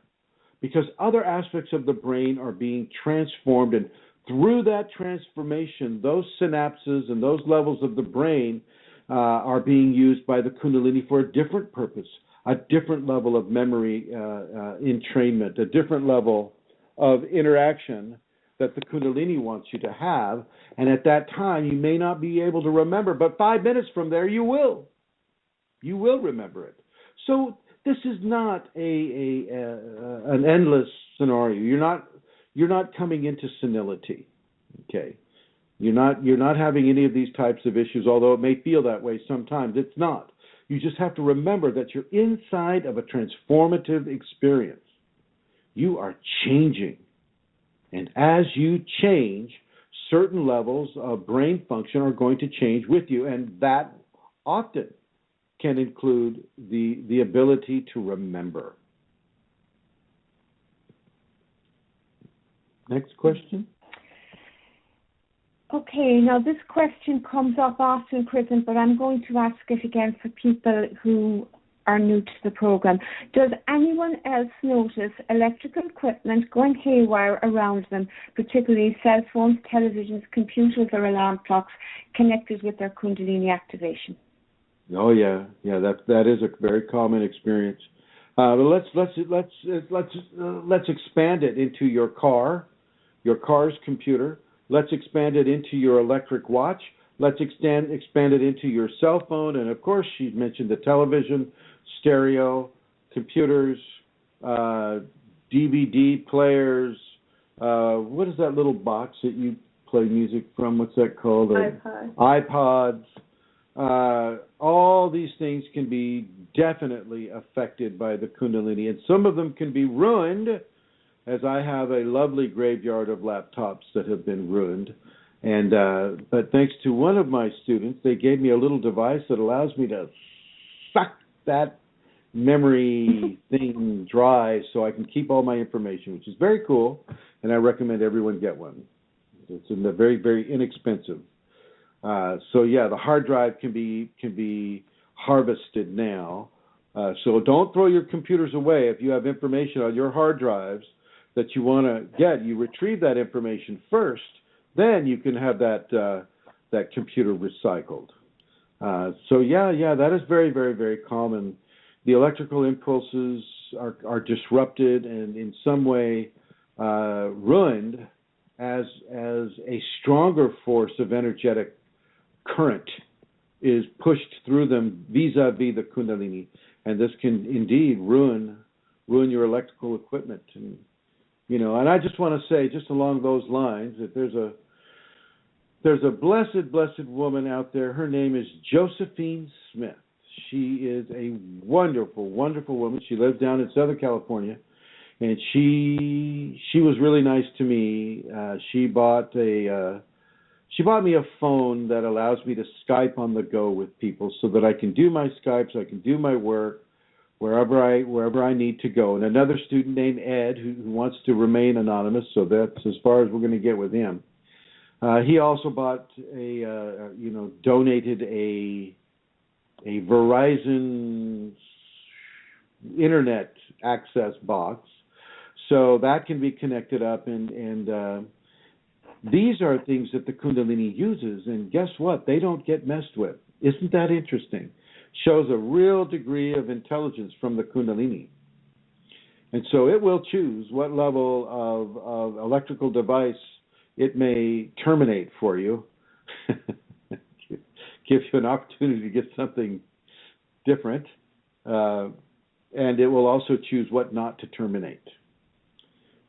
because other aspects of the brain are being transformed, and through that transformation, those synapses and those levels of the brain are being used by the Kundalini for a different purpose, a different level of memory entrainment, a different level of interaction that the Kundalini wants you to have. And at that time, you may not be able to remember, but 5 minutes from there, you will. You will remember it. So this is not an endless scenario. You're not coming into senility. Okay. You're not having any of these types of issues, although it may feel that way sometimes. It's not. You just have to remember that you're inside of a transformative experience. You are changing. And as you change, certain levels of brain function are going to change with you, and that often can include the ability to remember. Next question. Okay, now this question comes up often, Chrism, but I'm going to ask it again for people who are new to the program. Does anyone else notice electrical equipment going haywire around them, particularly cell phones, televisions, computers, or alarm clocks connected with their Kundalini activation? Oh yeah, that is a very common experience. But let's expand it into your car's computer. Let's expand it into your electric watch. Let's expand it into your cell phone, and of course, she mentioned the television, stereo, computers, DVD players. What is that little box that you play music from? What's that called? iPods. All these things can be definitely affected by the Kundalini, and some of them can be ruined, as I have a lovely graveyard of laptops that have been ruined. And but thanks to one of my students, they gave me a little device that allows me to suck that memory thing dry so I can keep all my information, which is very cool, and I recommend everyone get one. It's very, very inexpensive. So yeah, the hard drive can be harvested now. So don't throw your computers away. If you have information on your hard drives that you want to get, you retrieve that information first. Then you can have that computer recycled. So yeah, that is very, very, very common. The electrical impulses are disrupted and in some way ruined as a stronger force of energetic current is pushed through them vis-a-vis the Kundalini, and this can indeed ruin your electrical equipment. And and I just want to say, just along those lines, that there's a blessed woman out there. Her name is Josephine Smith. She is a wonderful, wonderful woman. She lives down in Southern California, and she was really nice to me. She bought me a phone that allows me to Skype on the go with people, so that I can do my Skypes, I can do my work wherever I need to go. And another student named Ed, who wants to remain anonymous, so that's as far as we're going to get with him. He also bought donated a Verizon internet access box, so that can be connected up, and These are things that the Kundalini uses, and guess what? They don't get messed with. Isn't that interesting? Shows a real degree of intelligence from the Kundalini. And so it will choose what level of electrical device it may terminate for you. Give you an opportunity to get something different. And it will also choose what not to terminate.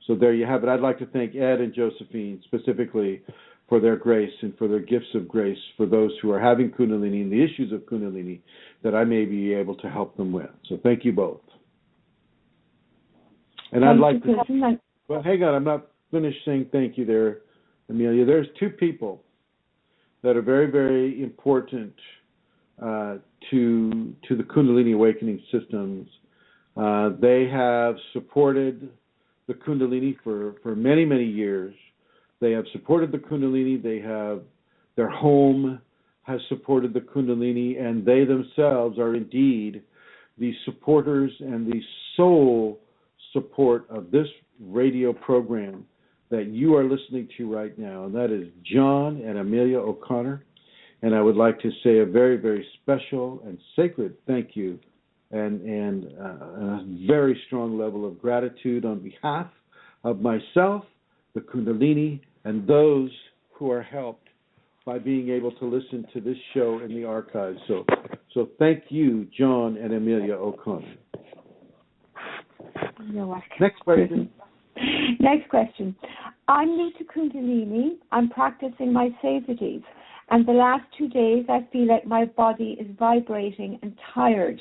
So there you have it. I'd like to thank Ed and Josephine specifically for their grace and for their gifts of grace for those who are having Kundalini and the issues of Kundalini that I may be able to help them with. So thank you both. And I'd like to... Well, hang on. I'm not finished saying thank you there, Amelia. There's two people that are very, very important to the Kundalini awakening systems. They have supported the Kundalini for many, many years. They have supported the Kundalini. Their home has supported the Kundalini, and they themselves are indeed the supporters and the sole support of this radio program that you are listening to right now, and that is John and Amelia O'Connor. And I would like to say a very, very special and sacred thank you and a very strong level of gratitude on behalf of myself, the Kundalini, and those who are helped by being able to listen to this show in the archives. So thank you, John and Amelia O'Connor. You're welcome. Next question. Next question. I'm new to Kundalini. I'm practicing my safeties. And the last 2 days, I feel like my body is vibrating and tired.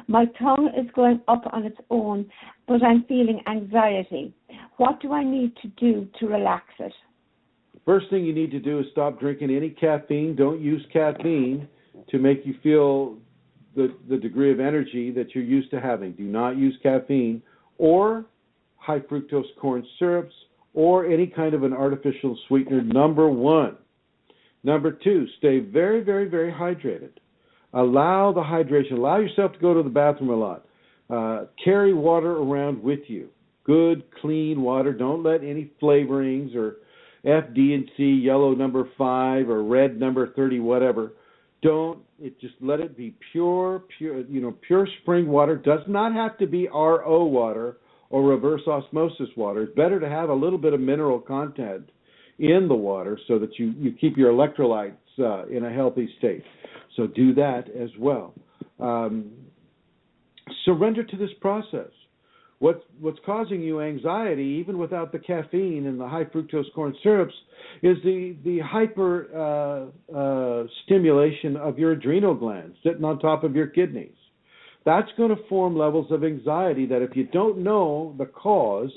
My tongue is going up on its own, but I'm feeling anxiety. What do I need to do to relax it? First thing you need to do is stop drinking any caffeine. Don't use caffeine to make you feel the degree of energy that you're used to having. Do not use caffeine or high fructose corn syrups or any kind of an artificial sweetener, number one. Number two, stay very, very, very hydrated. Allow the hydration. Allow yourself to go to the bathroom a lot. Carry water around with you. Good, clean water. Don't let any flavorings or F, D, and C, yellow number 5 or red number 30, whatever. Just let it be pure spring water. Does not have to be RO water or reverse osmosis water. It's better to have a little bit of mineral content in the water so that you keep your electrolytes in a healthy state. So do that as well. Surrender to this process. What's causing you anxiety, even without the caffeine and the high fructose corn syrups, is the hyper stimulation of your adrenal glands sitting on top of your kidneys. That's going to form levels of anxiety that, if you don't know the cause,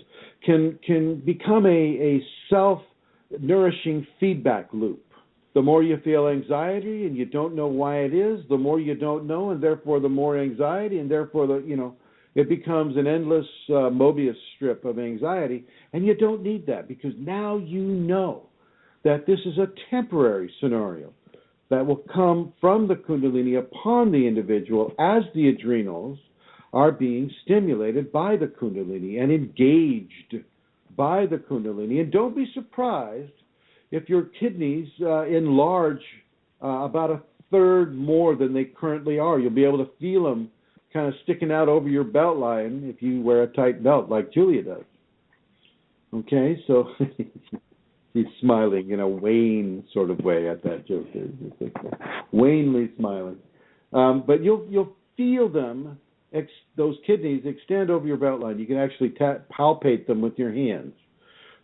can become a self-nourishing feedback loop. The more you feel anxiety and you don't know why it is, the more you don't know, and therefore the more anxiety, and therefore it becomes an endless Mobius strip of anxiety, and you don't need that, because now you know that this is a temporary scenario that will come from the Kundalini upon the individual as the adrenals are being stimulated by the Kundalini and engaged by the Kundalini. And don't be surprised if your kidneys enlarge about a third more than they currently are. You'll be able to feel them kind of sticking out over your belt line if you wear a tight belt like Julia does. Okay, so he's smiling in a wan sort of way at that joke there. Wanly smiling. But you'll feel them, those kidneys extend over your belt line. You can actually palpate them with your hands.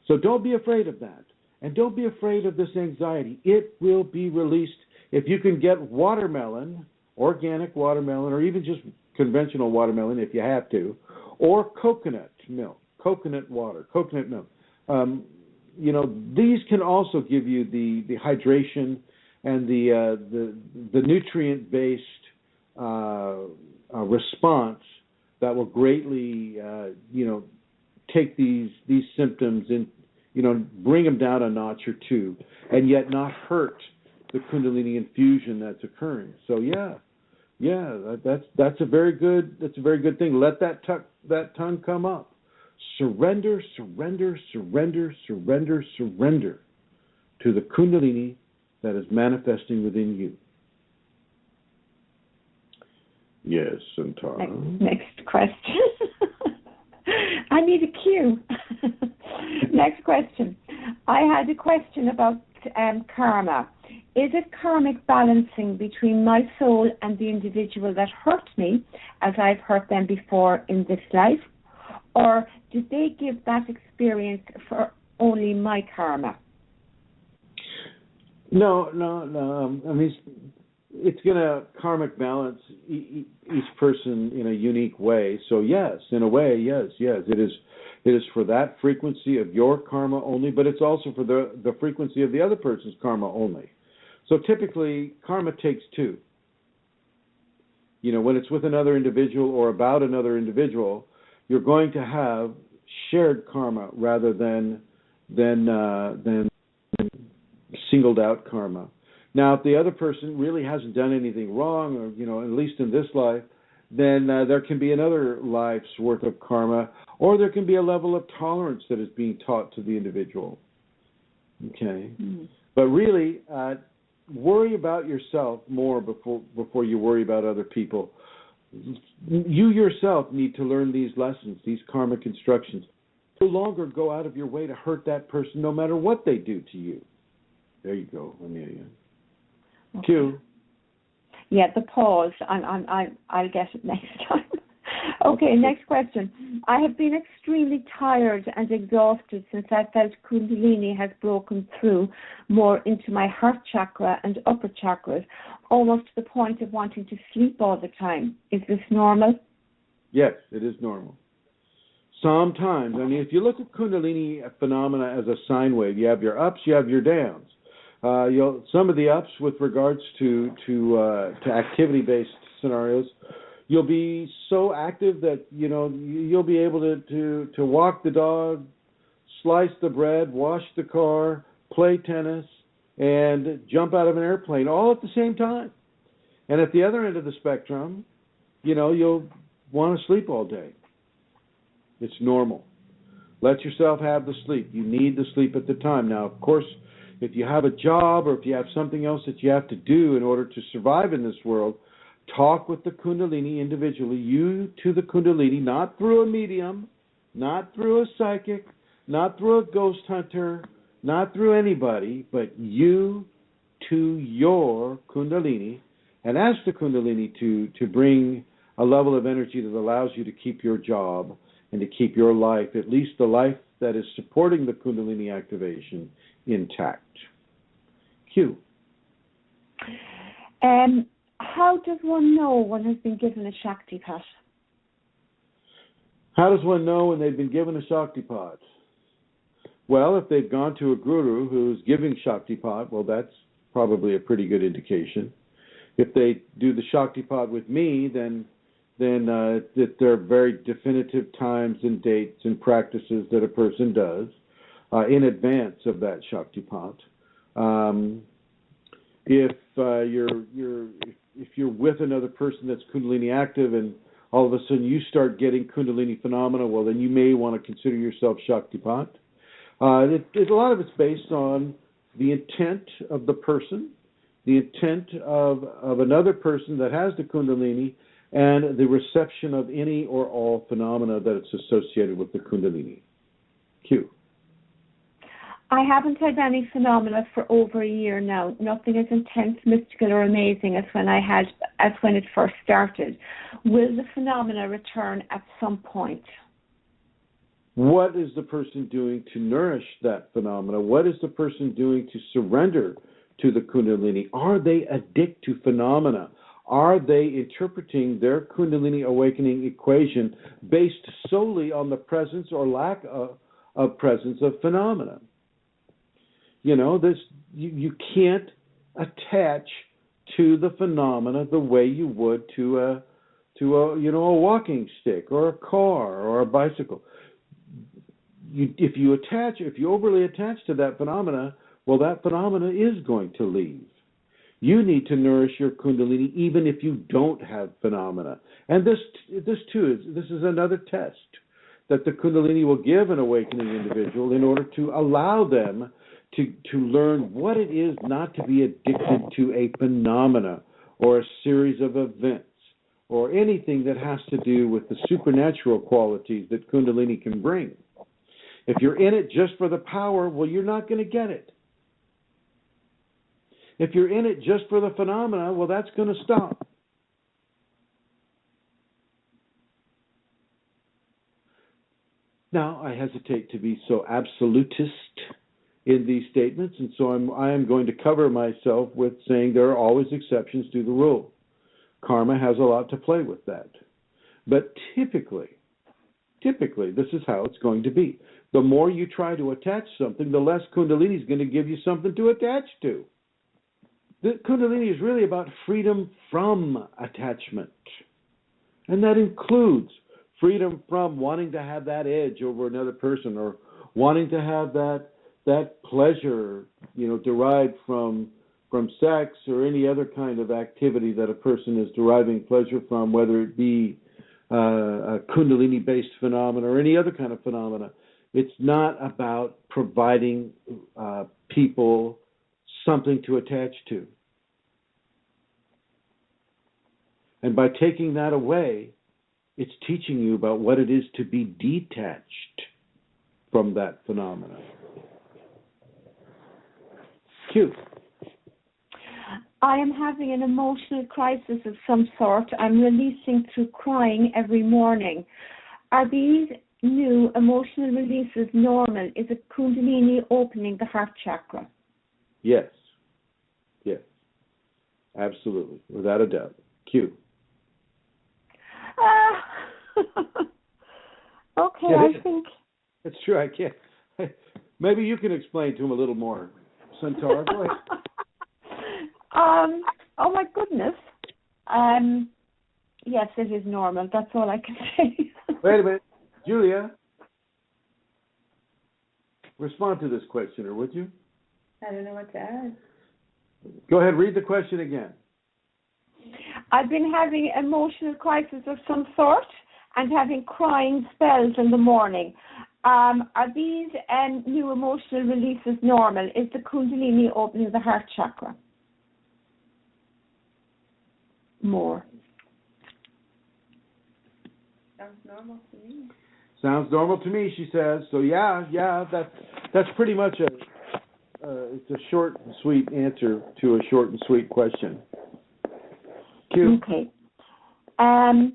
So don't be afraid of that. And don't be afraid of this anxiety. It will be released. If you can get watermelon, organic watermelon, or even just conventional watermelon if you have to, or coconut milk, coconut water, coconut milk. These can also give you the hydration and the nutrient-based response that will greatly, take these symptoms and, bring them down a notch or two, and yet not hurt the Kundalini infusion that's occurring. So that's a very good thing. Let that tongue come up. Surrender, surrender, surrender, surrender, surrender. to the Kundalini that is manifesting within you? Yes, Santara. Next question. I need a cue. Next question. I had a question about karma. Is it karmic balancing between my soul and the individual that hurt me, as I've hurt them before in this life? Or did they give that experience for only my karma? No. I mean, it's going to karmic balance each person in a unique way. So yes, in a way, yes, it is for that frequency of your karma only, but it's also for the frequency of the other person's karma only. So typically, karma takes two. When it's with another individual or about another individual, you're going to have shared karma rather than singled out karma. Now, if the other person really hasn't done anything wrong, or at least in this life, then there can be another life's worth of karma, or there can be a level of tolerance that is being taught to the individual. Okay, but really, worry about yourself more before you worry about other people. You yourself need to learn these lessons, these karmic instructions. No longer go out of your way to hurt that person, no matter what they do to you. There you go, Amelia. Okay. Q. Yeah, the pause. I'll get it next time. Okay, next question. I have been extremely tired and exhausted since I felt Kundalini has broken through more into my heart chakra and upper chakras, almost to the point of wanting to sleep all the time. Is this normal? Yes, it is normal. Sometimes, if you look at Kundalini phenomena as a sine wave, you have your ups, you have your downs. Some of the ups with regards to activity-based scenarios, you'll be so active that you'll be able to walk the dog, slice the bread, wash the car, play tennis, and jump out of an airplane all at the same time. And at the other end of the spectrum, you'll want to sleep all day. It's normal. Let yourself have the sleep. You need the sleep at the time. Now, of course, if you have a job or if you have something else that you have to do in order to survive in this world, talk with the Kundalini individually, you to the Kundalini, not through a medium, not through a psychic, not through a ghost hunter, not through anybody, but you to your Kundalini, and ask the Kundalini to bring a level of energy that allows you to keep your job and to keep your life, at least the life that is supporting the Kundalini activation, intact. Q. How does one know one has been given a Shaktipat? How does one know when they've been given a Shaktipat? Well, if they've gone to a guru who's giving Shaktipat, well, that's probably a pretty good indication. If they do the Shaktipat with me, then that there are very definitive times and dates and practices that a person does in advance of that Shaktipat. If you're with another person that's Kundalini active and all of a sudden you start getting Kundalini phenomena, well, then you may want to consider yourself Shaktipat. A lot of it's based on the intent of the person, the intent of another person that has the Kundalini, and the reception of any or all phenomena that it's associated with the Kundalini. Q. I haven't had any phenomena for over a year now. Nothing as intense, mystical, or amazing as when it first started. Will the phenomena return at some point? What is the person doing to nourish that phenomena? What is the person doing to surrender to the Kundalini? Are they addicted to phenomena? Are they interpreting their Kundalini awakening equation based solely on the presence or lack of presence of phenomena? You can't attach to the phenomena the way you would to a walking stick or a car or a bicycle. If you overly attach to that phenomena, well, that phenomena is going to leave. You need to nourish your Kundalini even if you don't have phenomena. And this is another test that the Kundalini will give an awakening individual in order to allow them to learn what it is not to be addicted to a phenomena or a series of events or anything that has to do with the supernatural qualities that Kundalini can bring. If you're in it just for the power, well, you're not going to get it. If you're in it just for the phenomena, well, that's going to stop. Now, I hesitate to be so absolutist in these statements, and so I am going to cover myself with saying there are always exceptions to the rule. Karma has a lot to play with that. But typically, this is how it's going to be. The more you try to attach something, the less Kundalini is going to give you something to attach to. The Kundalini is really about freedom from attachment. And that includes freedom from wanting to have that edge over another person or wanting to have that pleasure, derived from sex or any other kind of activity that a person is deriving pleasure from, whether it be a Kundalini-based phenomena or any other kind of phenomena. It's not about providing people something to attach to. And by taking that away, it's teaching you about what it is to be detached from that phenomena. Q. I am having an emotional crisis of some sort. I'm releasing through crying every morning. Are these new emotional releases normal? Is it Kundalini opening the heart chakra? Yes. Absolutely, without a doubt. Q. Okay, Yeah, I think... It's true, I can't. Maybe you can explain to him a little more. Centaur, go ahead. Oh my goodness. Yes, it is normal. That's all I can say. Wait a minute. Julia, respond to this questioner, would you? I don't know what to add. Go ahead, read the question again. I've been having emotional crisis of some sort and having crying spells in the morning. Are these new emotional releases normal? Is the Kundalini opening the heart chakra? More. Sounds normal to me. Sounds normal to me, she says. So yeah, that's pretty much it's a short and sweet answer to a short and sweet question. Q. Okay. I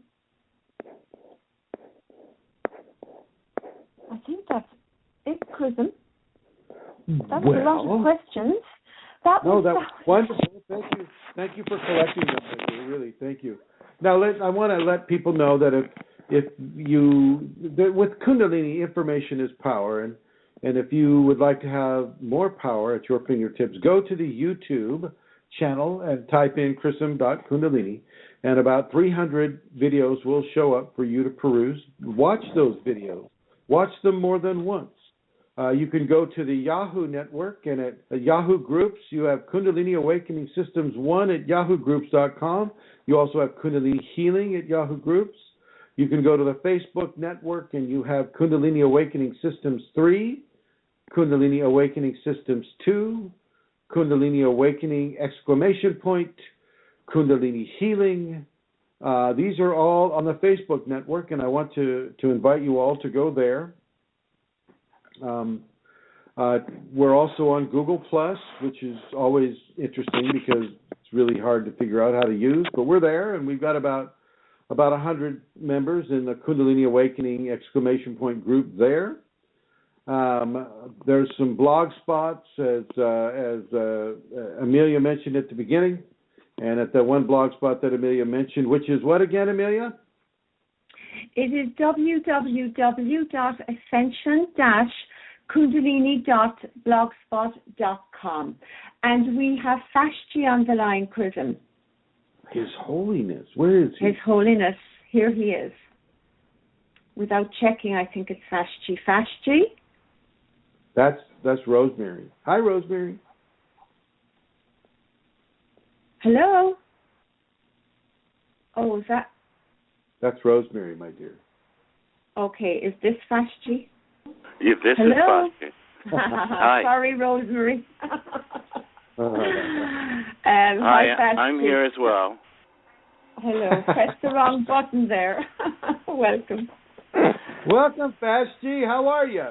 think that's it, Chrism. That's a lot of questions. That was wonderful. Thank you for collecting them. Really, thank you. Now, I want to let people know that with Kundalini, information is power, and if you would like to have more power at your fingertips, go to the YouTube channel and type in chrism.kundalini, and about 300 videos will show up for you to peruse. Watch those videos. Watch them more than once. You can go to the Yahoo network, and at Yahoo Groups, you have Kundalini Awakening Systems 1 at yahoogroups.com. You also have Kundalini Healing at Yahoo Groups. You can go to the Facebook network, and you have Kundalini Awakening Systems 3, Kundalini Awakening Systems 2, Kundalini Awakening ! Kundalini Healing. These are all on the Facebook network, and I want to invite you all to go there. We're also on Google+, which is always interesting because it's really hard to figure out how to use, but we're there, and we've got about 100 members in the Kundalini Awakening ! Group there. There's some blog spots, as Amelia mentioned at the beginning, and at the one blog spot that Amelia mentioned, which is what again, Amelia? It is www.ascension-kundalini.blogspot.com. And we have Fashti on the line, Chrism. His Holiness. Where is he? His Holiness. Here he is. Without checking, I think it's Fashti. Fashti? That's Rosemary. Hi, Rosemary. Hello? Oh, is that? That's Rosemary, my dear. Okay, is this Fashti? Yeah, this Hello? is Fashti. Hi. Sorry, Rosemary. Hi, I'm here as well. Hello. Pressed the wrong button there. Welcome. Welcome, Fast G. How are you?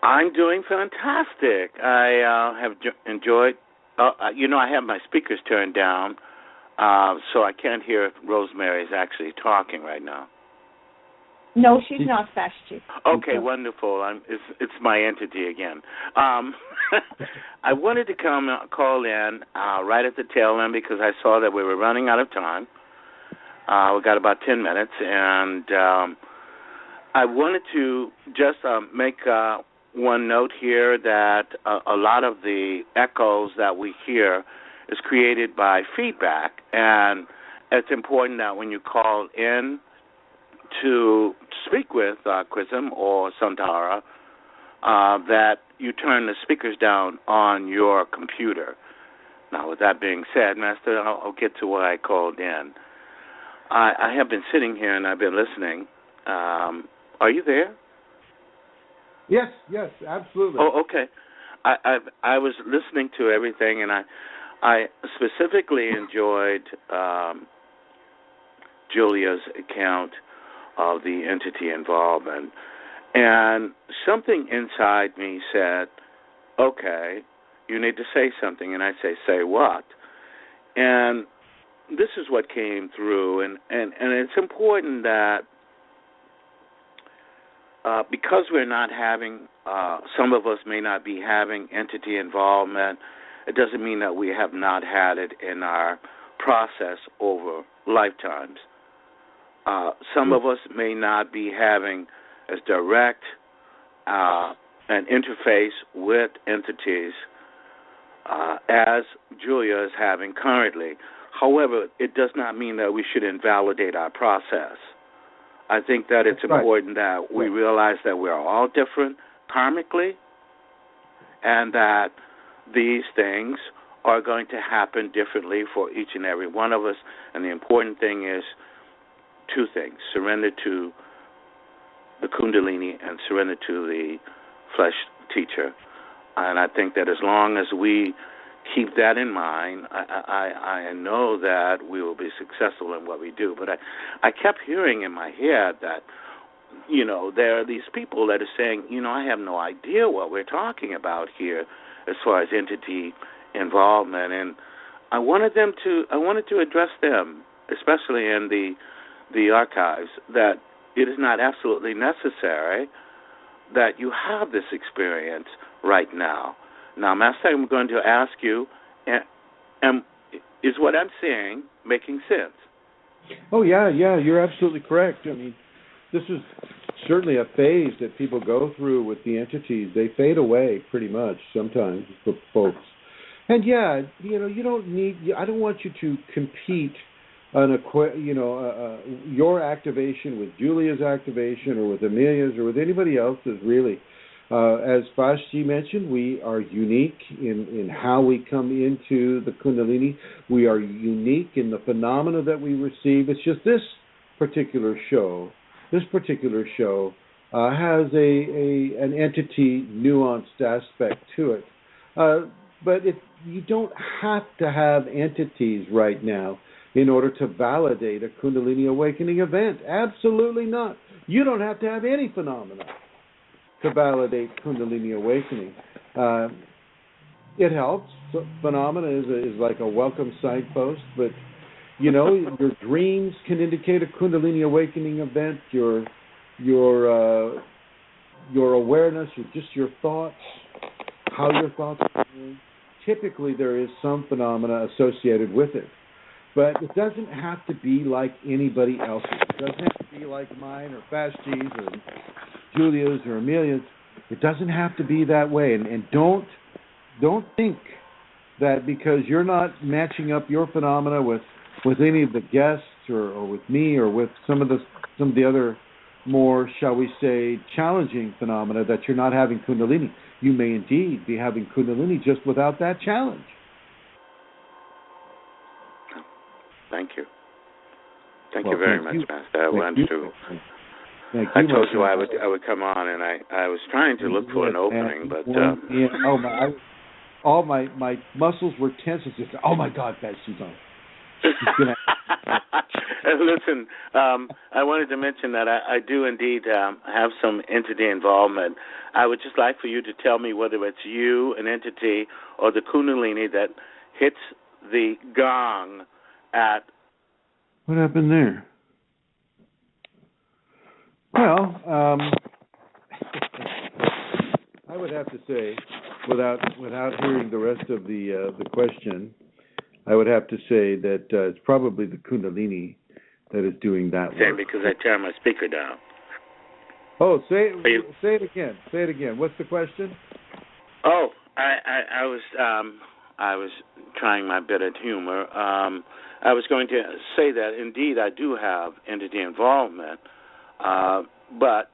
I'm doing fantastic. I have enjoyed. I have my speakers turned down, so I can't hear if Rosemary is actually talking right now. No, she's not, Fashti. Okay, wonderful. It's my entity again. I wanted to call in right at the tail end because I saw that we were running out of time. We got about 10 minutes, and I wanted to just make one note here that a lot of the echoes that we hear is created by feedback, and it's important that when you call in to speak with Chrism or Santara, that you turn the speakers down on your computer. Now, with that being said, Master, I'll get to why I called in. I have been sitting here and I've been listening. Are you there? Yes, absolutely. Oh, okay. I was listening to everything, and I specifically enjoyed Julia's account of the entity involvement. And something inside me said, okay, you need to say something. And I say what? And this is what came through. And it's important that because we're not having, some of us may not be having entity involvement, it doesn't mean that we have not had it in our process over lifetimes. Some of us may not be having as direct an interface with entities as Julia is having currently. However, it does not mean that we should invalidate our process. I think that it's important that we realize that we're all different karmically and that these things are going to happen differently for each and every one of us. And the important thing is two things: surrender to the Kundalini and surrender to the flesh teacher. And I think that as long as we keep that in mind, I know that we will be successful in what we do. But I kept hearing in my head that, there are these people that are saying, I have no idea what we're talking about here as far as entity involvement. And I wanted to address them, especially in the archives, that it is not absolutely necessary that you have this experience right now. Now, Master, I'm going to ask you, is what I'm saying making sense? Oh, yeah, you're absolutely correct. I mean, this is certainly a phase that people go through with the entities. They fade away pretty much sometimes for folks. And, you don't need, I don't want you to compete your activation with Julia's activation or with Amelia's or with anybody else's, really. As Vashti mentioned, we are unique in how we come into the Kundalini. We are unique in the phenomena that we receive. It's just this particular show has an entity nuanced aspect to it. But you don't have to have entities right now in order to validate a Kundalini awakening event. Absolutely not. You don't have to have any phenomena to validate Kundalini awakening. It helps. So phenomena is like a welcome signpost, but your dreams can indicate a Kundalini awakening event. Your awareness, your thoughts, how your thoughts are doing. Typically, there is some phenomena associated with it. But it doesn't have to be like anybody else's. It doesn't have to be like mine or Fashti's or Julia's or Amelia's. It doesn't have to be that way. And don't think that because you're not matching up your phenomena with any of the guests or with me or with some of the other more, shall we say, challenging phenomena that you're not having Kundalini. You may indeed be having Kundalini just without that challenge. Thank you. Thank you very much, Master. I want to I told you I would come on, and I was trying to look for an opening, but all my muscles were tense. It's just, oh my God, that she's on. Listen, I wanted to mention that I do indeed have some entity involvement. I would just like for you to tell me whether it's you, an entity, or the Kunalini that hits the gong at. What happened there? Well, I would have to say, without hearing the rest of the question, I would have to say that it's probably the Kundalini that is doing that work. Because I turned my speaker down. Oh, say it again. Say it again. What's the question? Oh, I was trying my bit at humor. I was going to say that indeed I do have entity involvement, but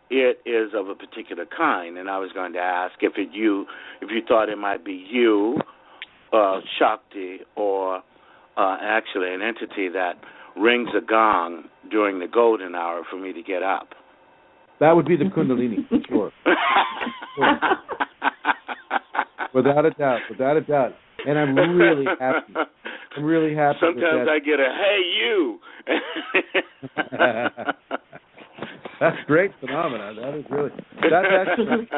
it is of a particular kind, and I was going to ask if you thought it might be you, Shakti, or actually an entity that rings a gong during the golden hour for me to get up. That would be the Kundalini, for sure. Without a doubt. And I'm really happy. Sometimes I get a, hey, you. That's great phenomena. That is really, that's excellent.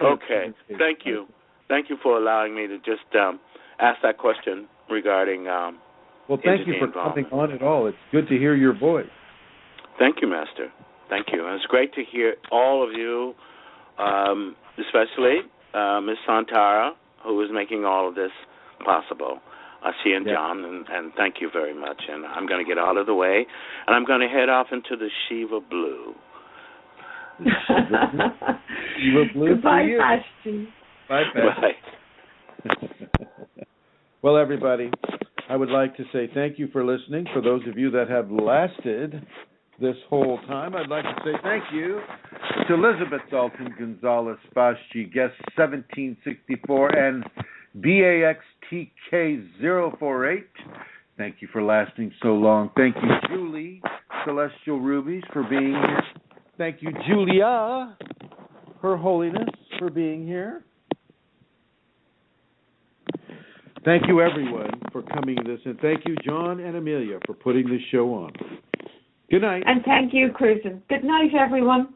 Okay, thank you. Thank you for allowing me to just ask that question regarding well, thank you for coming on at all. It's good to hear your voice. Thank you, Master. Thank you. And it's great to hear all of you, especially Ms. Santara, who is making all of this possible. She and John, and thank you very much. And I'm going to get out of the way, and I'm going to head off into the Shiva Blue. Shiva Blue. Goodbye, Ashton. Bye, Bye. Well, everybody, I would like to say thank you for listening. For those of you that have lasted this whole time, I'd like to say thank you to Elizabeth Dalton Gonzalez Fasci, guest 1764, and BAXTK048. Thank you for lasting so long. Thank you, Julie Celestial Rubies, for being here. Thank you, Julia, Her Holiness, for being here. Thank you, everyone, for coming to this. And thank you, John and Amelia, for putting this show on. Good night. And thank you, Chrism. Good night, everyone.